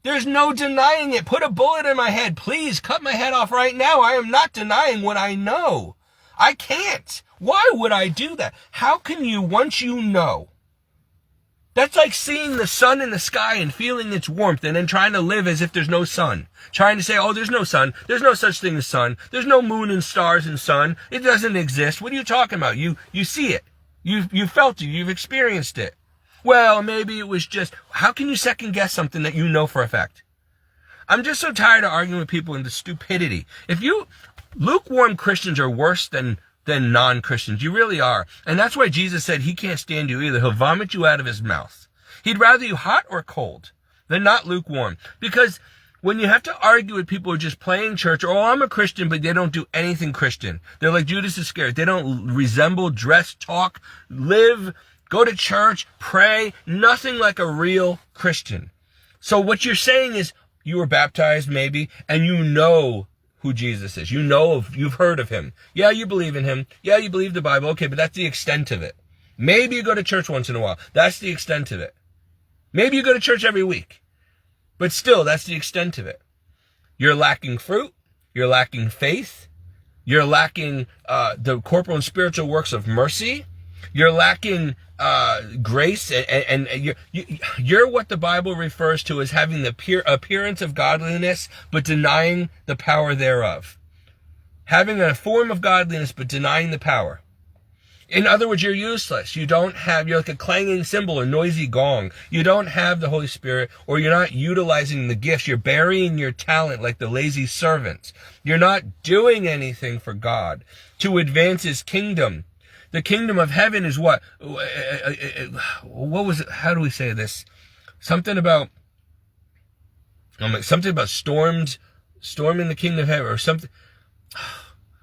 There's no denying it. Put a bullet in my head. Please cut my head off right now. I am not denying what I know. I can't. Why would I do that? How can you once you know? That's like seeing the sun in the sky and feeling its warmth and then trying to live as if there's no sun. Trying to say, oh, there's no sun. There's no such thing as sun. There's no moon and stars and sun. It doesn't exist. What are you talking about? You see it. You felt it. You've experienced it. Well, maybe it was just, how can you second guess something that you know for a fact? I'm just so tired of arguing with people into stupidity. Lukewarm Christians are worse than non-Christians. You really are. And that's why Jesus said he can't stand you either. He'll vomit you out of his mouth. He'd rather you hot or cold than not lukewarm. Because when you have to argue with people who are just playing church, or, oh, I'm a Christian, but they don't do anything Christian. They're like Judas Iscariot. They don't resemble, dress, talk, live, go to church, pray, nothing like a real Christian. So what you're saying is you were baptized maybe, and you know who Jesus is. You've heard of him. Yeah, you believe in him. Yeah, you believe the Bible. Okay, but that's the extent of it. Maybe you go to church once in a while. That's the extent of it. Maybe you go to church every week. But still, that's the extent of it. You're lacking fruit. You're lacking faith. You're lacking the corporal and spiritual works of mercy. You're lacking grace, and you're what the Bible refers to as having the appearance of godliness, but denying the power thereof. Having a form of godliness, but denying the power. In other words, you're useless. You're like a clanging cymbal or noisy gong. You don't have the Holy Spirit, or you're not utilizing the gifts. You're burying your talent like the lazy servants. You're not doing anything for God to advance his kingdom. The kingdom of heaven is what was it? How do we say this? Something about storming the kingdom of heaven, or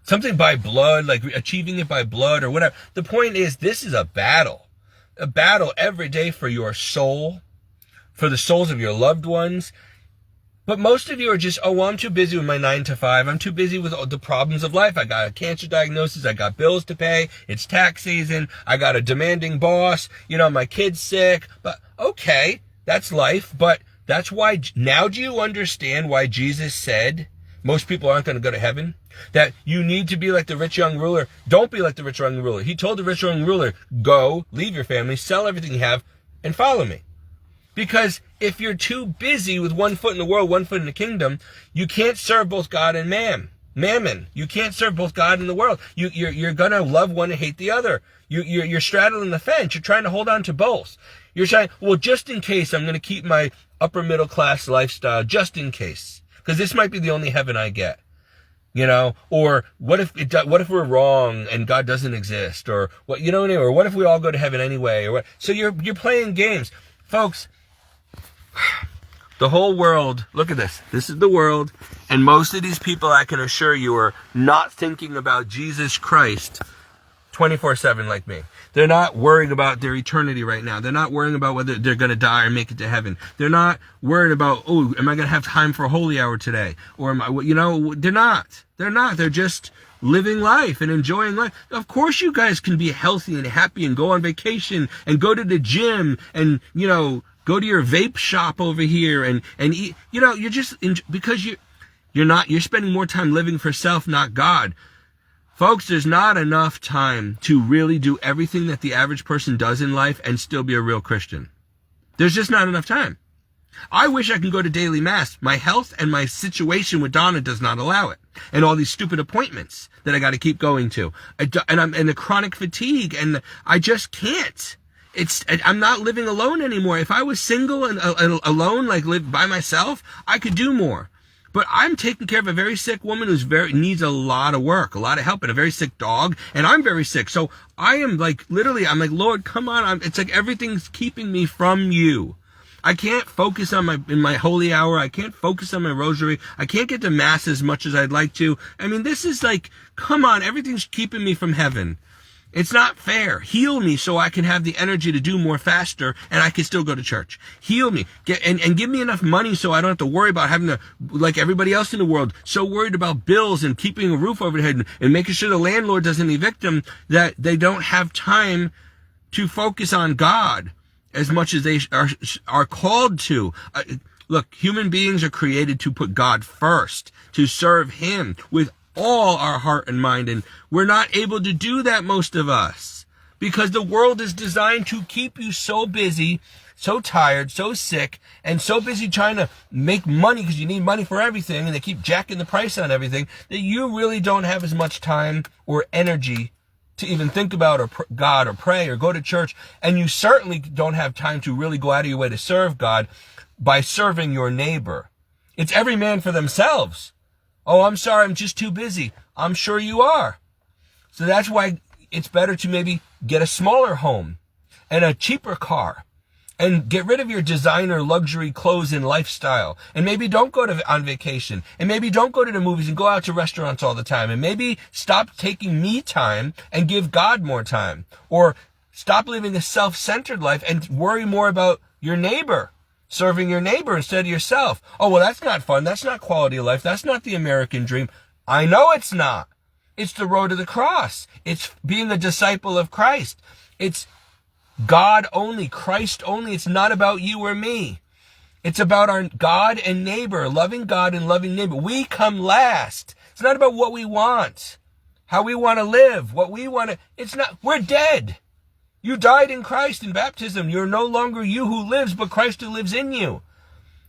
something by blood, like achieving it by blood or whatever. The point is, this is a battle every day for your soul, for the souls of your loved ones. But most of you are just, well, I'm too busy with my 9 to 5. I'm too busy with all the problems of life. I got a cancer diagnosis. I got bills to pay. It's tax season. I got a demanding boss. My kid's sick. But okay, that's life. But that's why, now do you understand why Jesus said most people aren't going to go to heaven? That you need to be like the rich young ruler. Don't be like the rich young ruler. He told the rich young ruler, go, leave your family, sell everything you have, and follow me. Because if you're too busy with one foot in the world, one foot in the kingdom, you can't serve both God and mammon. You can't serve both God and the world. You're going to love one and hate the other. You're straddling the fence. You're trying to hold on to both. You're saying, well, just in case, I'm going to keep my upper middle class lifestyle, just in case. Because this might be the only heaven I get. Or what if we're wrong and God doesn't exist? Or what, or what if we all go to heaven anyway? Or what? So you're playing games. Folks, the whole world, look at this. This is the world. And most of these people, I can assure you, are not thinking about Jesus Christ 24/7 like me. They're not worrying about their eternity right now. They're not worrying about whether they're going to die or make it to heaven. They're not worried about, am I going to have time for a holy hour today? Or they're not. They're just living life and enjoying life. Of course you guys can be healthy and happy and go on vacation and go to the gym and, go to your vape shop over here and eat. You're just, because you're spending more time living for self, not God. Folks, there's not enough time to really do everything that the average person does in life and still be a real Christian. There's just not enough time. I wish I could go to daily mass. My health and my situation with Donna does not allow it. And all these stupid appointments that I got to keep going to. And I'm in the chronic fatigue, and I just can't. I'm not living alone anymore. If I was single and alone, like live by myself, I could do more. But I'm taking care of a very sick woman who's needs a lot of work, a lot of help, and a very sick dog, and I'm very sick. So I am like, literally, I'm like, Lord, come on. It's like everything's keeping me from you. I can't focus on my holy hour. I can't focus on my rosary. I can't get to mass as much as I'd like to. I mean, this is like, come on, everything's keeping me from heaven. It's not fair. Heal me so I can have the energy to do more faster and I can still go to church. Heal me. And give me enough money so I don't have to worry about having to, like everybody else in the world, so worried about bills and keeping a roof over their head and making sure the landlord doesn't evict them, that they don't have time to focus on God as much as they are called to. Look, human beings are created to put God first, to serve him with all our heart and mind, and we're not able to do that, most of us, because the world is designed to keep you so busy, so tired, so sick, and so busy trying to make money, because you need money for everything, and they keep jacking the price on everything, that you really don't have as much time or energy to even think about God or pray or go to church, and you certainly don't have time to really go out of your way to serve God by serving your neighbor. It's every man for themselves. Oh, I'm sorry, I'm just too busy. I'm sure you are. So that's why it's better to maybe get a smaller home and a cheaper car and get rid of your designer luxury clothes and lifestyle. And maybe don't go on vacation. And maybe don't go to the movies and go out to restaurants all the time. And maybe stop taking me time and give God more time. Or Stop living a self-centered life and worry more about your neighbor, serving your neighbor instead of yourself. Oh, well, that's not fun. That's not quality of life. That's not the American dream. I know it's not. It's the road to the cross. It's being a disciple of Christ. It's God only, Christ only. It's not about you or me. It's about our God and neighbor, loving God and loving neighbor. We come last. It's not about what we want, how we want to live, what we want to. It's not, we're dead. You died in Christ in baptism. You're no longer you who lives, but Christ who lives in you.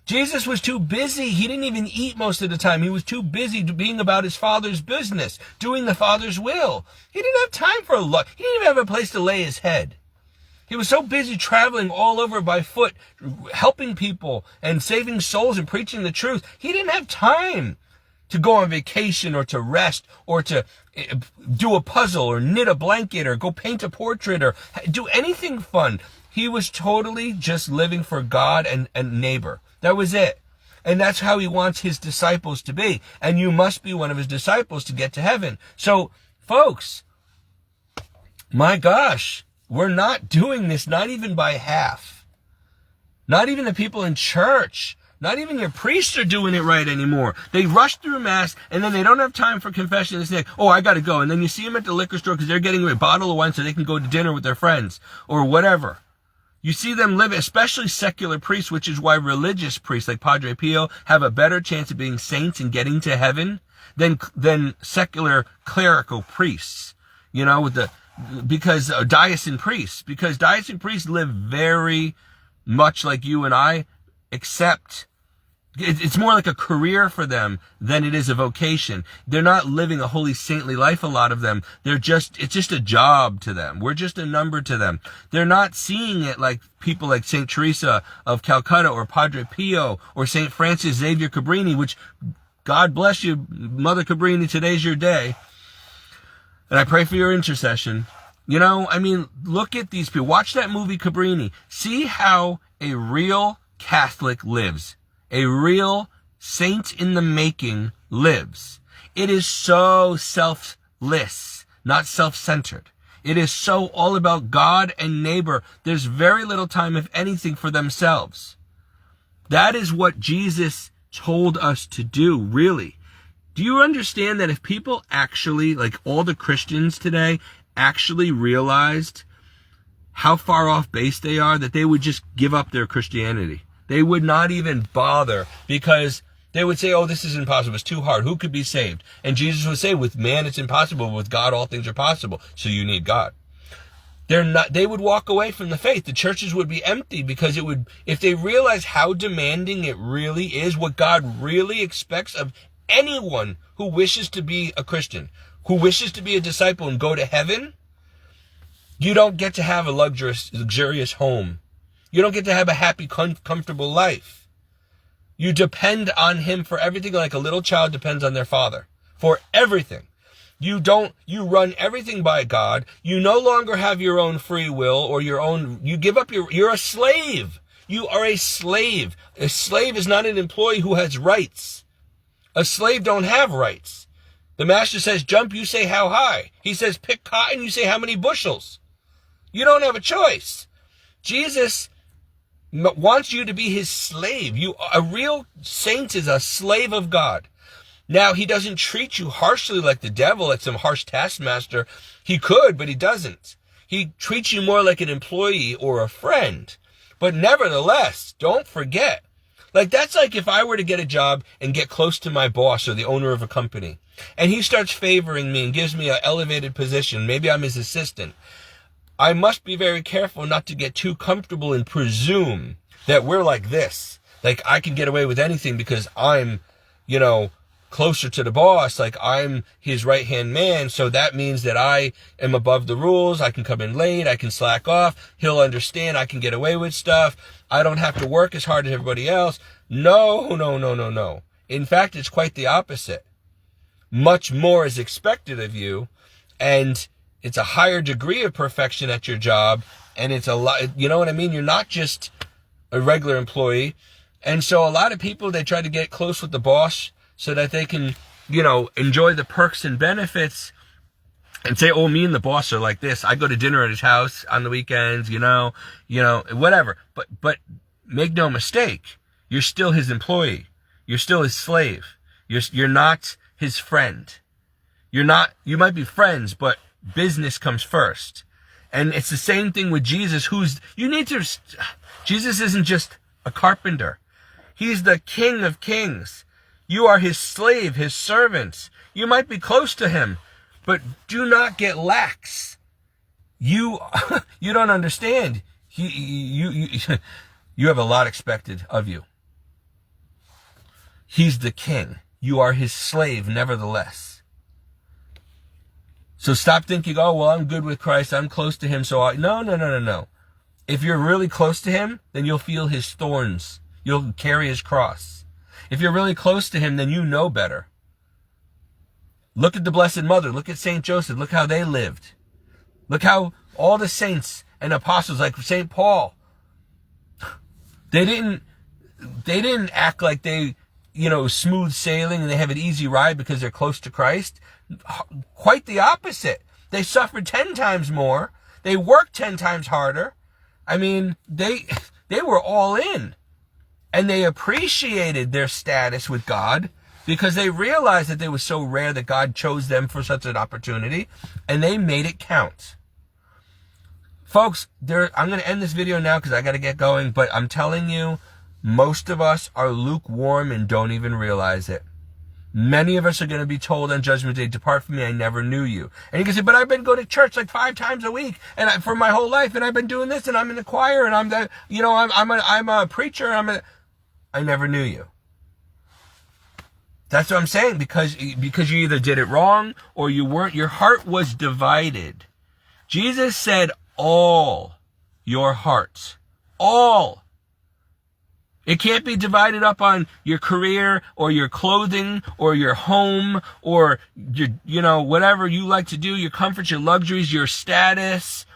Jesus was too busy. He didn't even eat most of the time. He was too busy being about his Father's business, doing the Father's will. He didn't have time for he didn't even have a place to lay his head. He was so busy traveling all over by foot, helping people and saving souls and preaching the truth. He didn't have time to go on vacation or to rest or to do a puzzle or knit a blanket or go paint a portrait or do anything fun. He was totally just living for God and neighbor. That was it. And that's how he wants his disciples to be. And you must be one of his disciples to get to heaven. So, folks, my gosh, we're not doing this, not even by half. Not even the people in church. Not even your priests are doing it right anymore. They rush through Mass, and then they don't have time for confession. They say, oh, I got to go. And then you see them at the liquor store because they're getting a bottle of wine so they can go to dinner with their friends or whatever. You see them live, especially secular priests, which is why religious priests like Padre Pio have a better chance of being saints and getting to heaven than secular clerical priests. You know, because diocesan priests live very much like you and I, except it's more like a career for them than it is a vocation. They're not living a holy saintly life, a lot of them. It's just a job to them. We're just a number to them. They're not seeing it like people like St. Teresa of Calcutta or Padre Pio or St. Francis Xavier Cabrini, which, God bless you, Mother Cabrini, today's your day. And I pray for your intercession. You know, I mean, look at these people. Watch that movie Cabrini. See how a real Catholic lives. A real saint in the making lives. It is so selfless, not self-centered. It is so all about God and neighbor. There's very little time, if anything, for themselves. That is what Jesus told us to do, really. Do you understand that if people actually, like all the Christians today, actually realized how far off base they are, that they would just give up their Christianity? They would not even bother because they would say, oh, this is impossible. It's too hard. Who could be saved? And Jesus would say, with man, it's impossible. With God, all things are possible. So you need God. They would walk away from the faith. The churches would be empty because if they realize how demanding it really is, what God really expects of anyone who wishes to be a Christian, who wishes to be a disciple and go to heaven, you don't get to have a luxurious home. You don't get to have a happy, comfortable life. You depend on him for everything like a little child depends on their father. For everything. You run everything by God. You no longer have your own free will or you give up you're a slave. You are a slave. A slave is not an employee who has rights. A slave don't have rights. The master says jump, you say how high. He says pick cotton, you say how many bushels. You don't have a choice. Jesus wants you to be his slave. A real saint is a slave of God. Now, he doesn't treat you harshly like the devil, like some harsh taskmaster. He could, but he doesn't. He treats you more like an employee or a friend. But nevertheless, don't forget. That's like if I were to get a job and get close to my boss or the owner of a company, and he starts favoring me and gives me an elevated position. Maybe I'm his assistant. I must be very careful not to get too comfortable and presume that we're like this. Like I can get away with anything because I'm, closer to the boss. Like I'm his right-hand man. So that means that I am above the rules. I can come in late. I can slack off. He'll understand. I can get away with stuff. I don't have to work as hard as everybody else. No. In fact, it's quite the opposite. Much more is expected of you. And it's a higher degree of perfection at your job. And it's a lot, you know what I mean? You're not just a regular employee. And so a lot of people, they try to get close with the boss so that they can, enjoy the perks and benefits. and say, oh, me and the boss are like this. I go to dinner at his house on the weekends, whatever. But make no mistake, you're still his employee. You're still his slave. You're not his friend. You might be friends, but business comes first. And it's the same thing with Jesus, Jesus isn't just a carpenter. He's the King of Kings. You are his slave, his servants. You might be close to him, but do not get lax. You don't understand. You have a lot expected of you. He's the king. You are his slave, nevertheless. So stop thinking, oh, well, I'm good with Christ. I'm close to him. No. If you're really close to him, then you'll feel his thorns. You'll carry his cross. If you're really close to him, then you know better. Look at the Blessed Mother. Look at St. Joseph. Look how they lived. Look how all the saints and apostles, like St. Paul, they didn't act like they, smooth sailing and they have an easy ride because they're close to Christ. Quite the opposite. They suffered 10 times more. They worked 10 times harder. I mean, they were all in. And they appreciated their status with God because they realized that they were so rare that God chose them for such an opportunity, and they made it count. Folks, I'm going to end this video now because I got to get going, but I'm telling you, most of us are lukewarm and don't even realize it. Many of us are going to be told on Judgment Day, depart from me, I never knew you. And you can say, but I've been going to church like 5 times a week and for my whole life, and I've been doing this, and I'm in the choir, and I'm a preacher, I never knew you. That's what I'm saying, because you either did it wrong or you weren't. Your heart was divided. Jesus said, all your hearts. All. It can't be divided up on your career or your clothing or your home or your, whatever you like to do, your comforts, your luxuries, your status,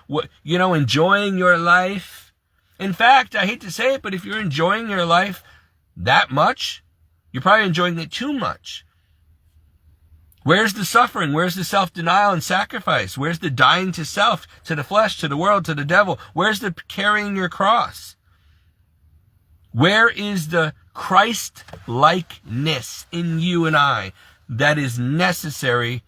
enjoying your life. In fact, I hate to say it, but if you're enjoying your life that much, you're probably enjoying it too much. Where's the suffering? Where's the self-denial and sacrifice? Where's the dying to self, to the flesh, to the world, to the devil? Where's the carrying your cross? Where is the Christ-likeness in you and I that is necessary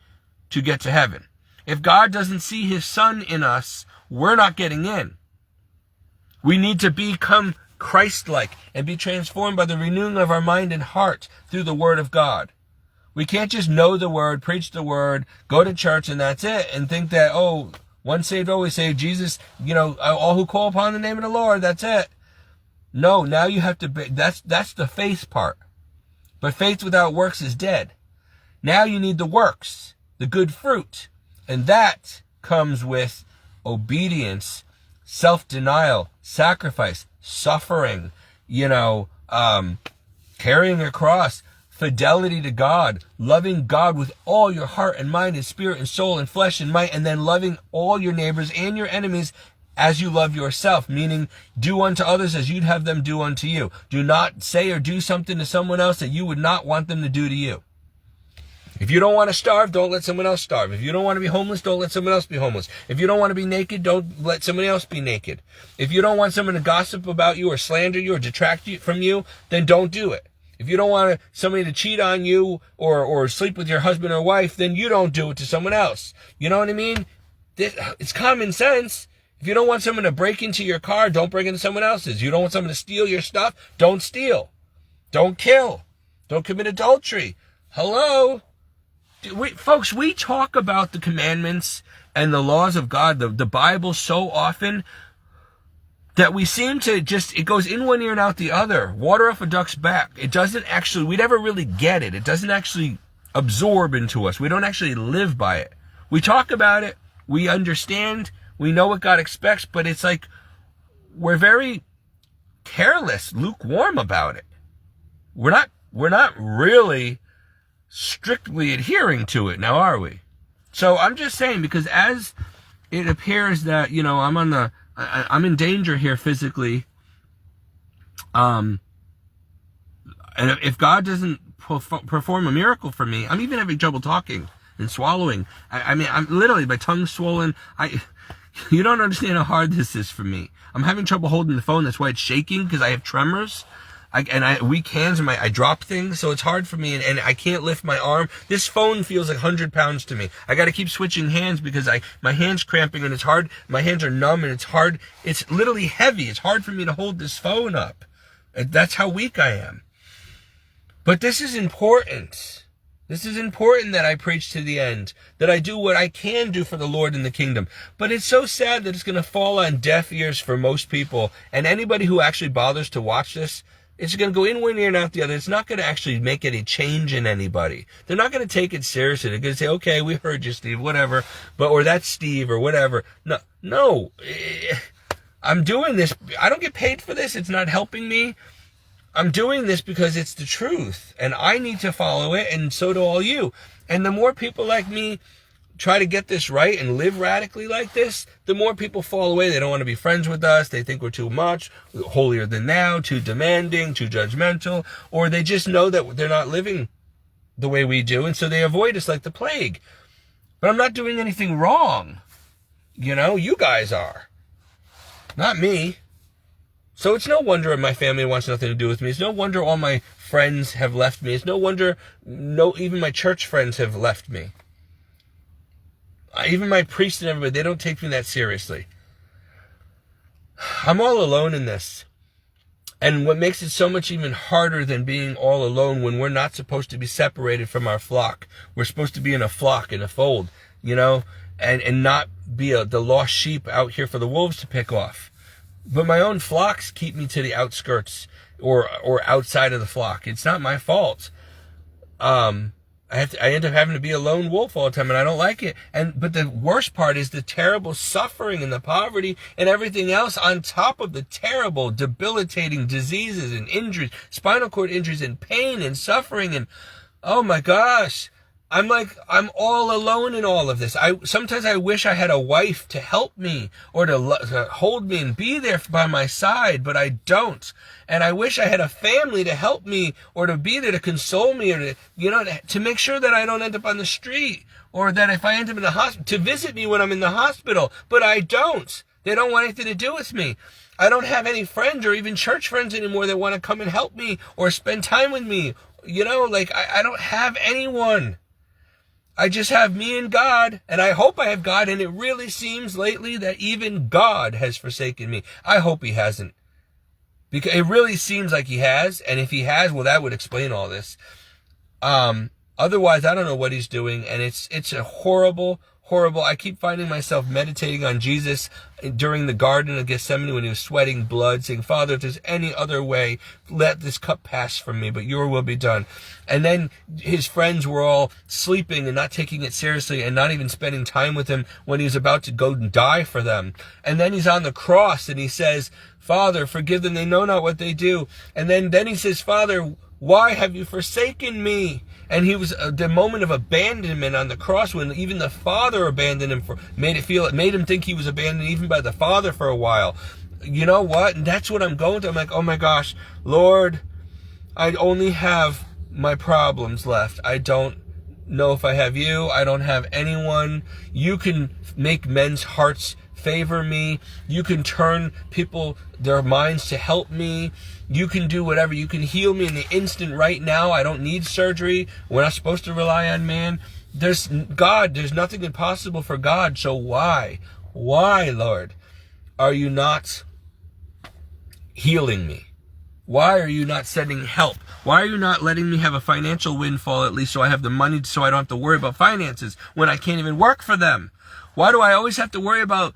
to get to heaven? If God doesn't see his Son in us, we're not getting in. We need to become Christ-like and be transformed by the renewing of our mind and heart through the Word of God. We can't just know the Word, preach the Word, go to church, and that's it, and think that, oh, once saved, always saved. Jesus, all who call upon the name of the Lord, that's it. No, now you have to be, that's the faith part. But faith without works is dead. Now you need the works, the good fruit, and that comes with obedience, self-denial, sacrifice, suffering, carrying a cross, fidelity to God, loving God with all your heart and mind and spirit and soul and flesh and might, and then loving all your neighbors and your enemies as you love yourself, meaning do unto others as you'd have them do unto you. Do not say or do something to someone else that you would not want them to do to you. If you don't want to starve, don't let someone else starve. If you don't want to be homeless, don't let someone else be homeless. If you don't want to be naked, don't let somebody else be naked. If you don't want someone to gossip about you or slander you or detract you from you, then don't do it. If you don't want somebody to cheat on you or sleep with your husband or wife, then you don't do it to someone else. You know what I mean? It's common sense. If you don't want someone to break into your car, don't break into someone else's. You don't want someone to steal your stuff, don't steal. Don't kill. Don't commit adultery. Hello? Folks, we talk about the commandments and the laws of God, the Bible, so often that we seem to it goes in one ear and out the other. Water off a duck's back. It doesn't actually, we never really get it. It doesn't actually absorb into us. We don't actually live by it. We talk about it. We understand. We know what God expects, but it's like we're very careless, lukewarm about it. We're not really strictly adhering to it now, are we? So I'm just saying, because as it appears that, I'm in danger here physically, and if God doesn't perform a miracle for me, I'm even having trouble talking and swallowing. I mean, I'm literally, my tongue's swollen. You don't understand how hard this is for me. I'm having trouble holding the phone. That's why it's shaking, because I have tremors. Weak hands, and I drop things, so it's hard for me, and I can't lift my arm. This phone feels like 100 pounds to me. I got to keep switching hands because my hand's cramping, and it's hard. My hands are numb, and it's hard. It's literally heavy. It's hard for me to hold this phone up. That's how weak I am. But this is important. This is important that I preach to the end, that I do what I can do for the Lord in the kingdom. But it's so sad that it's going to fall on deaf ears for most people. And anybody who actually bothers to watch this, it's going to go in one ear and out the other. It's not going to actually make any change in anybody. They're not going to take it seriously. They're going to say, okay, we heard you, Steve, whatever. Or that's Steve or whatever. No. I'm doing this. I don't get paid for this. It's not helping me. I'm doing this because it's the truth, and I need to follow it, and so do all you. And the more people like me try to get this right and live radically like this, the more people fall away. They don't want to be friends with us. They think we're too much, holier than thou, too demanding, too judgmental, or they just know that they're not living the way we do, and so they avoid us like the plague. But I'm not doing anything wrong. You guys are. Not me. So it's no wonder my family wants nothing to do with me. It's no wonder all my friends have left me. It's no wonder even my church friends have left me. Even my priest and everybody, they don't take me that seriously. I'm all alone in this. And what makes it so much even harder than being all alone when we're not supposed to be separated from our flock. We're supposed to be in a flock, in a fold, and not be the lost sheep out here for the wolves to pick off. But my own flocks keep me to the outskirts or outside of the flock. It's not my fault. I end up having to be a lone wolf all the time, and I don't like it. But the worst part is the terrible suffering and the poverty and everything else on top of the terrible, debilitating diseases and injuries, spinal cord injuries and pain and suffering. And oh my gosh, I'm all alone in all of this. Sometimes I wish I had a wife to help me or to hold me and be there by my side, but I don't. And I wish I had a family to help me or to be there to console me or to make sure that I don't end up on the street, or that if I end up in the hospital, to visit me when I'm in the hospital, but I don't. They don't want anything to do with me. I don't have any friends or even church friends anymore that want to come and help me or spend time with me. I don't have anyone. I just have me and God, and I hope I have God, and it really seems lately that even God has forsaken me. I hope he hasn't. Because it really seems like he has, and if he has, well, that would explain all this. Otherwise, I don't know what he's doing, and it's a horrible, I keep finding myself meditating on Jesus during the Garden of Gethsemane when he was sweating blood, saying, Father, if there's any other way, let this cup pass from me, but your will be done. And then his friends were all sleeping and not taking it seriously and not even spending time with him when he was about to go and die for them. And then he's on the cross and he says, Father, forgive them, they know not what they do. And then he says, Father, why have you forsaken me? And he was the moment of abandonment on the cross when even the Father abandoned him, made him think he was abandoned even by the Father for a while. You know what? And that's what I'm going through. I'm like, oh my gosh, Lord, I only have my problems left. I don't know if I have you. I don't have anyone. You can make men's hearts favor me. You can turn their minds to help me. You can do whatever. You can heal me in the instant right now. I don't need surgery. We're not supposed to rely on man. There's nothing impossible for God. So why, Lord, are you not healing me? Why are you not sending help? Why are you not letting me have a financial windfall at least so I have the money so I don't have to worry about finances when I can't even work for them? Why do I always have to worry about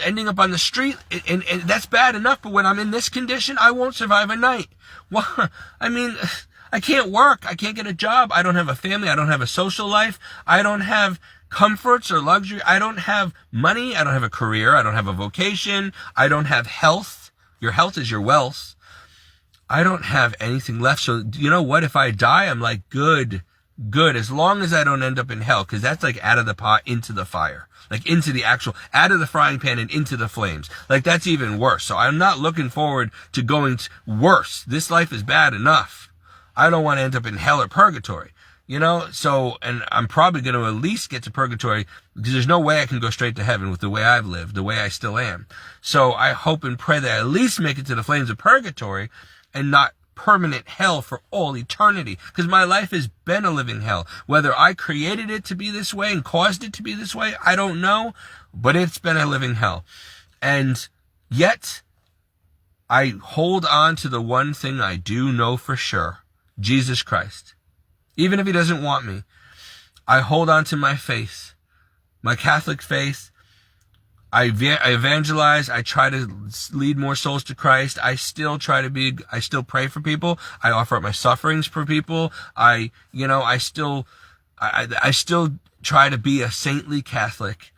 ending up on the street? And that's bad enough, but when I'm in this condition, I won't survive a night. Well, I mean, I can't work. I can't get a job. I don't have a family. I don't have a social life. I don't have comforts or luxury. I don't have money. I don't have a career. I don't have a vocation. I don't have health. Your health is your wealth. I don't have anything left. So you know what? If I die, I'm like, good, as long as I don't end up in hell, because that's like out of the pot into the fire. Like into the out of the frying pan and into the flames. Like that's even worse. So I'm not looking forward to going worse. This life is bad enough. I don't want to end up in hell or purgatory. You know, so, and I'm probably going to at least get to purgatory, because there's no way I can go straight to heaven with the way I've lived, the way I still am. So I hope and pray that I at least make it to the flames of purgatory and not permanent hell for all eternity, because my life has been a living hell. Whether I created it to be this way and caused it to be this way, I don't know, but it's been a living hell. And yet I hold on to the one thing I do know for sure: Jesus Christ. Even if he doesn't want me, I hold on to my faith, my Catholic faith. I evangelize. I try to lead more souls to Christ. I still pray for people. I offer up my sufferings for people. I still try to be a saintly Catholic,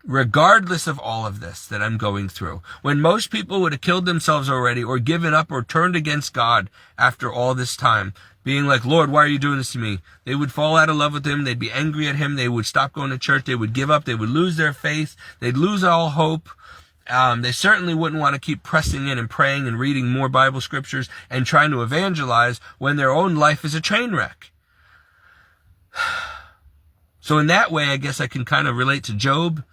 regardless of all of this that I'm going through. When most people would have killed themselves already, or given up, or turned against God after all this time, being like, Lord, why are you doing this to me? They would fall out of love with him. They'd be angry at him. They would stop going to church. They would give up. They would lose their faith. They'd lose all hope. They certainly wouldn't want to keep pressing in and praying and reading more Bible scriptures and trying to evangelize when their own life is a train wreck. So in that way, I guess I can kind of relate to Job.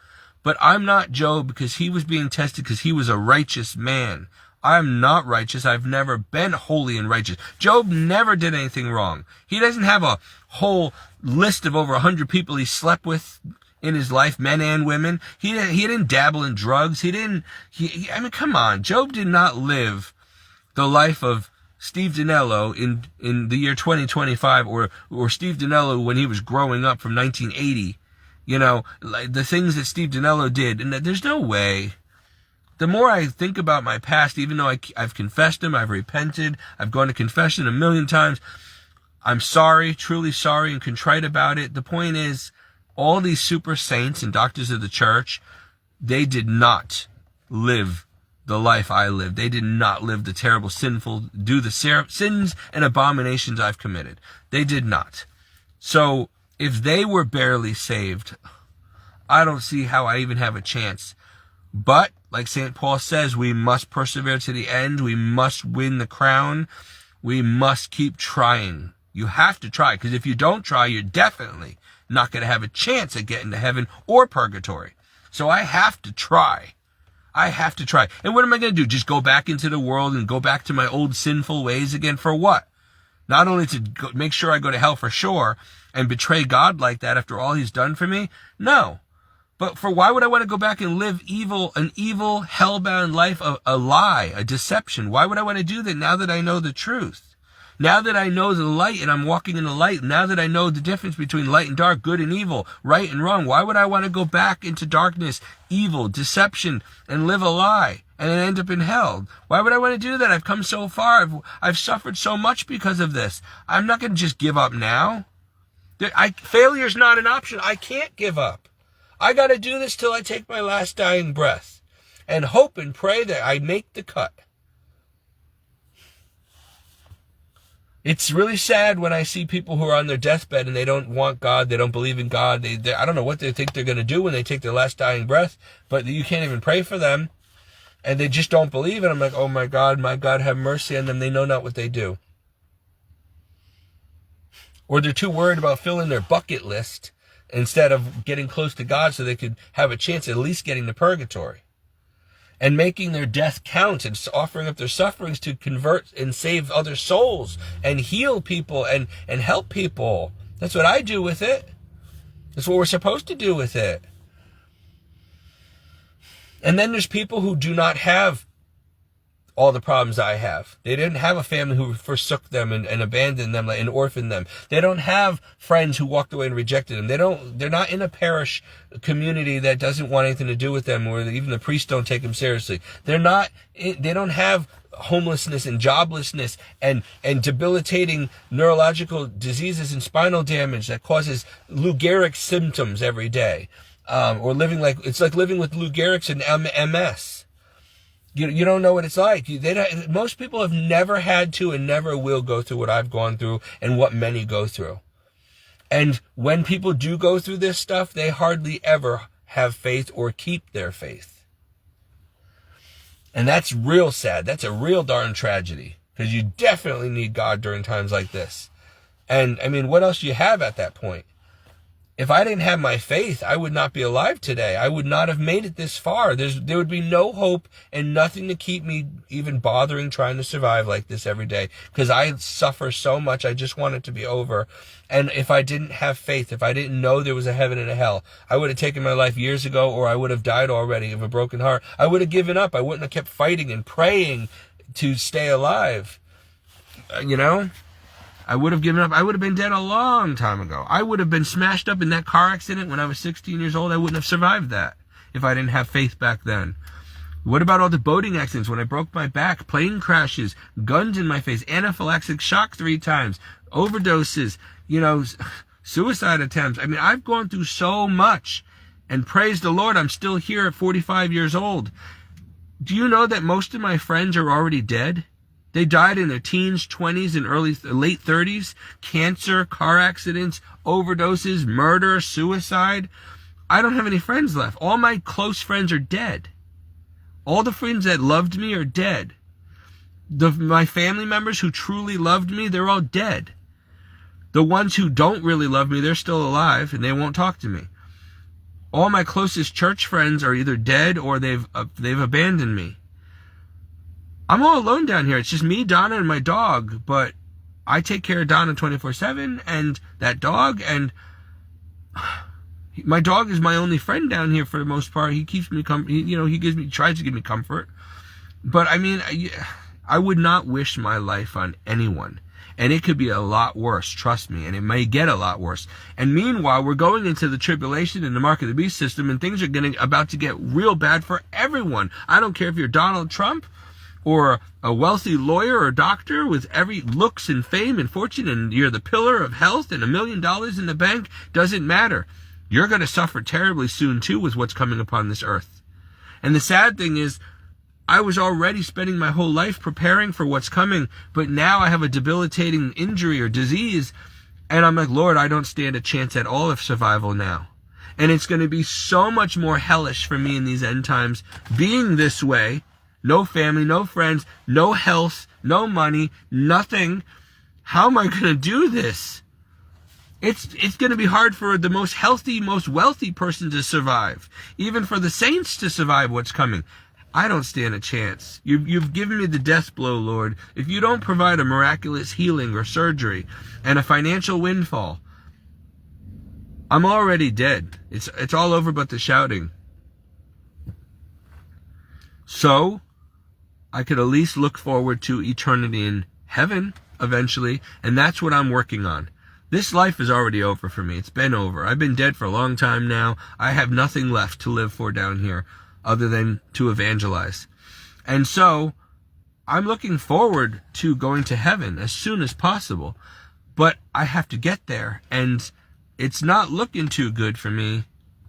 But I'm not Job, because he was being tested because he was a righteous man. I'm not righteous. I've never been holy and righteous. Job never did anything wrong. He doesn't have a whole list of over 100 people he slept with in his life, men and women. He didn't dabble in drugs. I mean, come on. Job did not live the life of Steve Dinello in the year 2025, or Steve Dinello when he was growing up from 1980. You know, like the things that Steve Dinello did. And there's no way. The more I think about my past, even though I've confessed him, I've repented, I've gone to confession 1,000,000 times, I'm sorry, truly sorry, and contrite about it. The point is, all these super saints and doctors of the church, they did not live the life I lived. They did not live the terrible, do the sins and abominations I've committed. They did not. So if they were barely saved, I don't see how I even have a chance. But, like St. Paul says, we must persevere to the end. We must win the crown. We must keep trying. You have to try, because if you don't try, you're definitely not going to have a chance at getting to heaven or purgatory. So I have to try. I have to try. And what am I going to do? Just go back into the world and go back to my old sinful ways again? For what? Not only to make sure I go to hell for sure and betray God like that after all he's done for me? No. But for why would I want to go back and live an evil, hell-bound life, a lie, a deception? Why would I want to do that now that I know the truth? Now that I know the light and I'm walking in the light, now that I know the difference between light and dark, good and evil, right and wrong, why would I want to go back into darkness, evil, deception, and live a lie and then end up in hell? Why would I want to do that? I've come so far. I've suffered so much because of this. I'm not going to just give up now. Failure's not an option. I can't give up. I got to do this till I take my last dying breath and hope and pray that I make the cut. It's really sad when I see people who are on their deathbed and they don't want God, they don't believe in God. I don't know what they think they're going to do when they take their last dying breath, but you can't even pray for them. And they just don't believe it. I'm like, oh my God, have mercy on them. They know not what they do. Or they're too worried about filling their bucket list instead of getting close to God so they could have a chance at least getting to purgatory. And making their death count and offering up their sufferings to convert and save other souls and heal people and help people. That's what I do with it. That's what we're supposed to do with it. And then there's people who do not have all the problems I have. They didn't have a family who forsook them and abandoned them and orphaned them. They don't have friends who walked away and rejected them. They're not in a parish community that doesn't want anything to do with them, or even the priests don't take them seriously. They don't have homelessness and joblessness and debilitating neurological diseases and spinal damage that causes Lou Gehrig's symptoms every day. Or it's like living with Lou Gehrig's and MS. You don't know what it's like. Most people have never had to and never will go through what I've gone through and what many go through. And when people do go through this stuff, they hardly ever have faith or keep their faith. And that's real sad. That's a real darn tragedy, because you definitely need God during times like this. And I mean, what else do you have at that point? If I didn't have my faith, I would not be alive today. I would not have made it this far. There would be no hope and nothing to keep me even bothering trying to survive like this every day, because I suffer so much. I just want it to be over. And if I didn't have faith, if I didn't know there was a heaven and a hell, I would have taken my life years ago, or I would have died already of a broken heart. I would have given up. I wouldn't have kept fighting and praying to stay alive. You know? I would have given up. I would have been dead a long time ago. I would have been smashed up in that car accident when I was 16 years old. I wouldn't have survived that if I didn't have faith back then. What about all the boating accidents when I broke my back, plane crashes, guns in my face, anaphylactic shock 3 times, overdoses, suicide attempts? I mean, I've gone through so much, and praise the Lord, I'm still here at 45 years old. Do you know that most of my friends are already dead? They died in their teens, 20s, and late 30s. Cancer, car accidents, overdoses, murder, suicide. I don't have any friends left. All my close friends are dead. All the friends that loved me are dead. My family members who truly loved me, they're all dead. The ones who don't really love me, they're still alive, and they won't talk to me. All my closest church friends are either dead or they've abandoned me. I'm all alone down here. It's just me, Donna, and my dog. But I take care of Donna 24/7 and that dog. And my dog is my only friend down here for the most part. He keeps me he tries to give me comfort. But I mean, I would not wish my life on anyone. And it could be a lot worse, trust me. And it may get a lot worse. And meanwhile, we're going into the tribulation and the mark of the beast system, and things are about to get real bad for everyone. I don't care if you're Donald Trump, or a wealthy lawyer or doctor with every looks and fame and fortune, and you're the pillar of health and $1 million in the bank, doesn't matter. You're going to suffer terribly soon too with what's coming upon this earth. And the sad thing is, I was already spending my whole life preparing for what's coming, but now I have a debilitating injury or disease, and I'm like, Lord, I don't stand a chance at all of survival now. And it's going to be so much more hellish for me in these end times, being this way. No family, no friends, no health, no money, nothing. How am I going to do this? It's going to be hard for the most healthy, most wealthy person to survive. Even for the saints to survive what's coming. I don't stand a chance. You've given me the death blow, Lord. If you don't provide a miraculous healing or surgery and a financial windfall, I'm already dead. It's all over but the shouting. So I could at least look forward to eternity in heaven eventually, and that's what I'm working on. This life is already over for me. It's been over. I've been dead for a long time now. I have nothing left to live for down here other than to evangelize. And so I'm looking forward to going to heaven as soon as possible, but I have to get there, and it's not looking too good for me.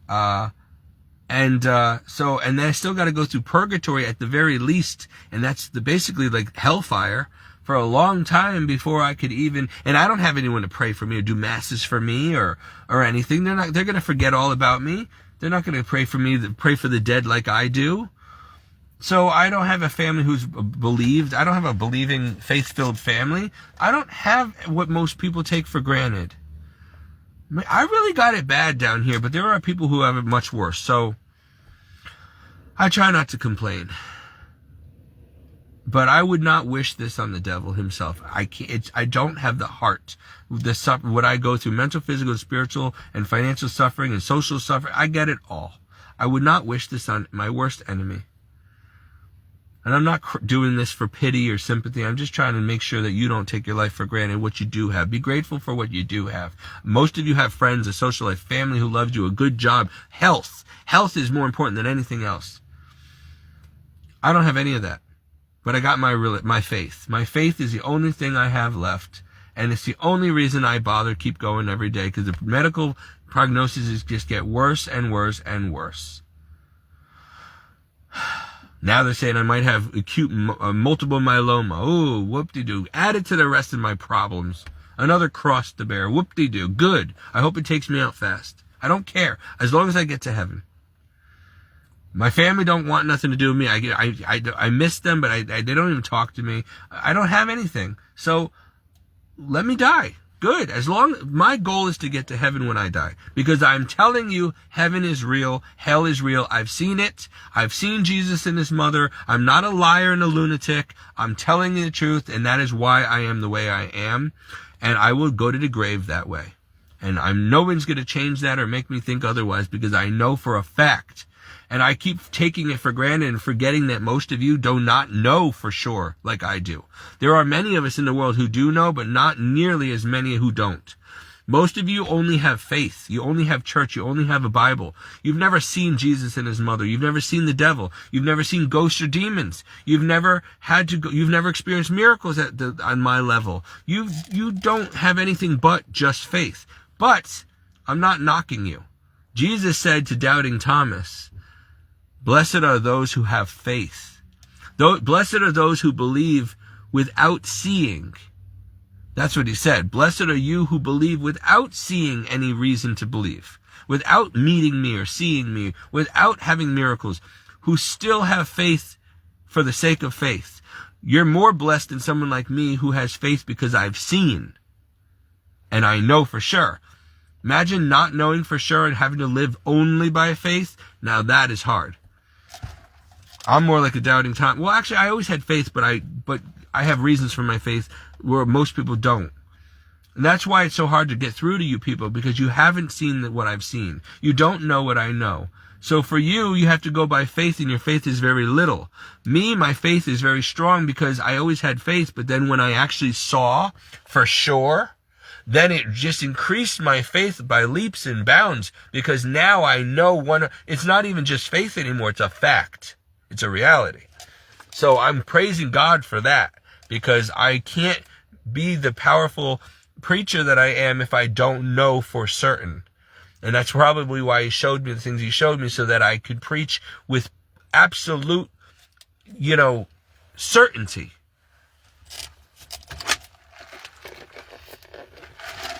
And then I still got to go through purgatory at the very least, and that's basically like hellfire for a long time before I could even. And I don't have anyone to pray for me or do masses for me or anything. They're going to forget all about me. They're not going to pray for me, pray for the dead like I do. So I don't have a family who's believed. I don't have a believing, faith-filled family. I don't have what most people take for granted. I really got it bad down here, but there are people who have it much worse. So I try not to complain. But I would not wish this on the devil himself. I don't have the heart. What I go through, mental, physical, spiritual, and financial suffering, and social suffering, I get it all. I would not wish this on my worst enemy. And I'm not doing this for pity or sympathy. I'm just trying to make sure that you don't take your life for granted, what you do have. Be grateful for what you do have. Most of you have friends, a social life, family who loves you, a good job, health. Health is more important than anything else. I don't have any of that. But I got my faith. My faith is the only thing I have left. And it's the only reason I bother keep going every day, because the medical prognosis just get worse and worse and worse. Now they're saying I might have acute multiple myeloma. Ooh, whoop-de-doo. Added to the rest of my problems. Another cross to bear. Whoop-de-doo. Good. I hope it takes me out fast. I don't care. As long as I get to heaven. My family don't want nothing to do with me. I miss them, but they don't even talk to me. I don't have anything. So let me die. Good. My goal is to get to heaven when I die. Because I'm telling you, heaven is real. Hell is real. I've seen it. I've seen Jesus and his mother. I'm not a liar and a lunatic. I'm telling you the truth, and that is why I am the way I am. And I will go to the grave that way. And no one's going to change that or make me think otherwise, because I know for a fact. And I keep taking it for granted and forgetting that most of you do not know for sure like I do. There are many of us in the world who do know, but not nearly as many who don't. Most of you only have faith. You only have church. You only have a Bible. You've never seen Jesus and his mother. You've never seen the devil. You've never seen ghosts or demons. You've never you've never experienced miracles on my level. You don't have anything but just faith. But I'm not knocking you. Jesus said to doubting Thomas, blessed are those who have faith. Blessed are those who believe without seeing. That's what he said. Blessed are you who believe without seeing any reason to believe, without meeting me or seeing me, without having miracles, who still have faith for the sake of faith. You're more blessed than someone like me who has faith because I've seen and I know for sure. Imagine not knowing for sure and having to live only by faith. Now that is hard. I'm more like a doubting Thomas. Well, actually, I always had faith, but I have reasons for my faith where most people don't. And that's why it's so hard to get through to you people, because you haven't seen what I've seen. You don't know what I know. So for you, you have to go by faith, and your faith is very little. Me, my faith is very strong because I always had faith, but then when I actually saw for sure, then it just increased my faith by leaps and bounds, because now I know it's not even just faith anymore, it's a fact. It's a reality. So I'm praising God for that, because I can't be the powerful preacher that I am if I don't know for certain. And that's probably why he showed me the things he showed me, so that I could preach with absolute, certainty.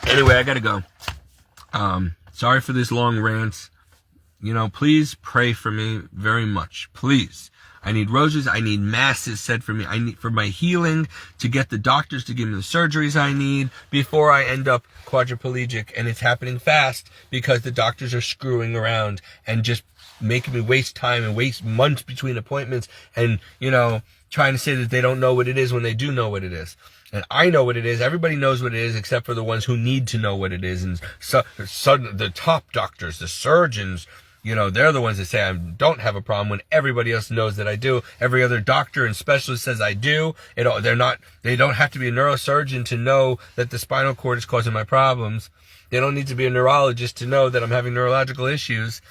Anyway, I gotta go. Sorry for this long rant. Please pray for me very much. Please. I need roses. I need masses said for me. I need for my healing, to get the doctors to give me the surgeries I need before I end up quadriplegic. And it's happening fast because the doctors are screwing around and just making me waste time and waste months between appointments and, trying to say that they don't know what it is when they do know what it is. And I know what it is. Everybody knows what it is except for the ones who need to know what it is. And so the top doctors, the surgeons, they're the ones that say I don't have a problem when everybody else knows that I do. Every other doctor and specialist says I do. They don't have to be a neurosurgeon to know that the spinal cord is causing my problems. They don't need to be a neurologist to know that I'm having neurological issues.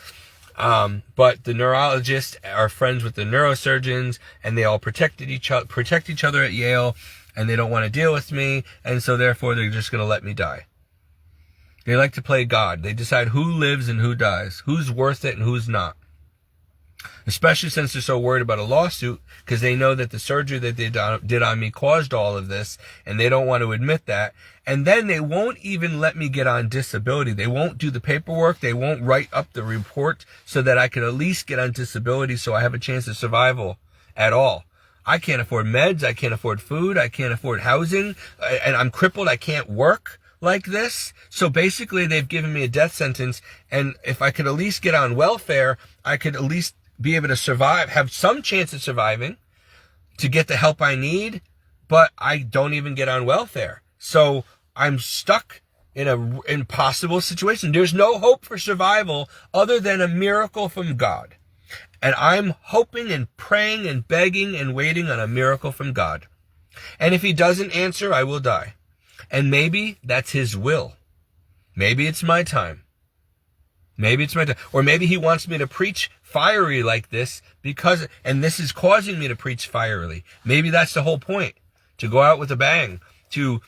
But the neurologists are friends with the neurosurgeons, and they all protect each other at Yale, and they don't want to deal with me, and so therefore they're just going to let me die. They like to play God. They decide who lives and who dies, who's worth it and who's not. Especially since they're so worried about a lawsuit, because they know that the surgery that they did on me caused all of this, and they don't want to admit that. And then they won't even let me get on disability. They won't do the paperwork. They won't write up the report so that I could at least get on disability so I have a chance of survival at all. I can't afford meds. I can't afford food. I can't afford housing. And I'm crippled. I can't work like this. So basically they've given me a death sentence. And if I could at least get on welfare, I could at least be able to survive, have some chance of surviving, to get the help I need, but I don't even get on welfare. So I'm stuck in an impossible situation. There's no hope for survival other than a miracle from God. And I'm hoping and praying and begging and waiting on a miracle from God. And if he doesn't answer, I will die. And maybe that's his will. Maybe it's my time. Maybe it's my time. Or maybe he wants me to preach fiery like this and this is causing me to preach fierily. Maybe that's the whole point. To go out with a bang. To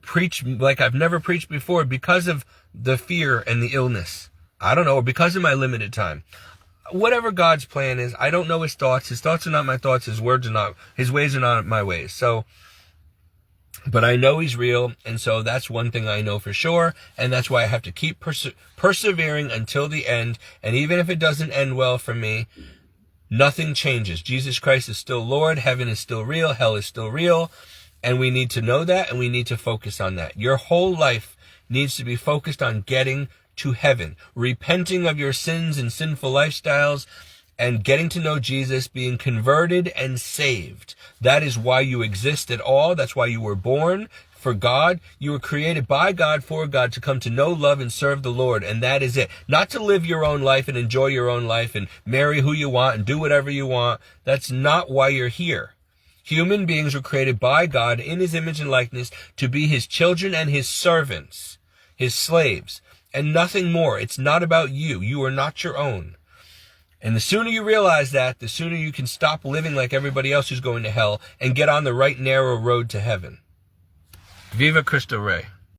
preach like I've never preached before because of the fear and the illness. I don't know. Or because of my limited time. Whatever God's plan is, I don't know his thoughts. His thoughts are not my thoughts. His ways are not my ways. So, but I know he's real, and so that's one thing I know for sure, and that's why I have to keep persevering until the end. And even if it doesn't end well for me, nothing changes. Jesus Christ is still Lord. Heaven is still real. Hell is still real. And we need to know that, and we need to focus on that. Your whole life needs to be focused on getting to heaven, repenting of your sins and sinful lifestyles, and getting to know Jesus, being converted and saved. That is why you exist at all. That's why you were born, for God. You were created by God, for God, to come to know, love, and serve the Lord. And that is it. Not to live your own life and enjoy your own life and marry who you want and do whatever you want. That's not why you're here. Human beings were created by God in his image and likeness to be his children and his servants, his slaves, and nothing more. It's not about you. You are not your own. And the sooner you realize that, the sooner you can stop living like everybody else who's going to hell and get on the right narrow road to heaven. Viva Cristo Rey.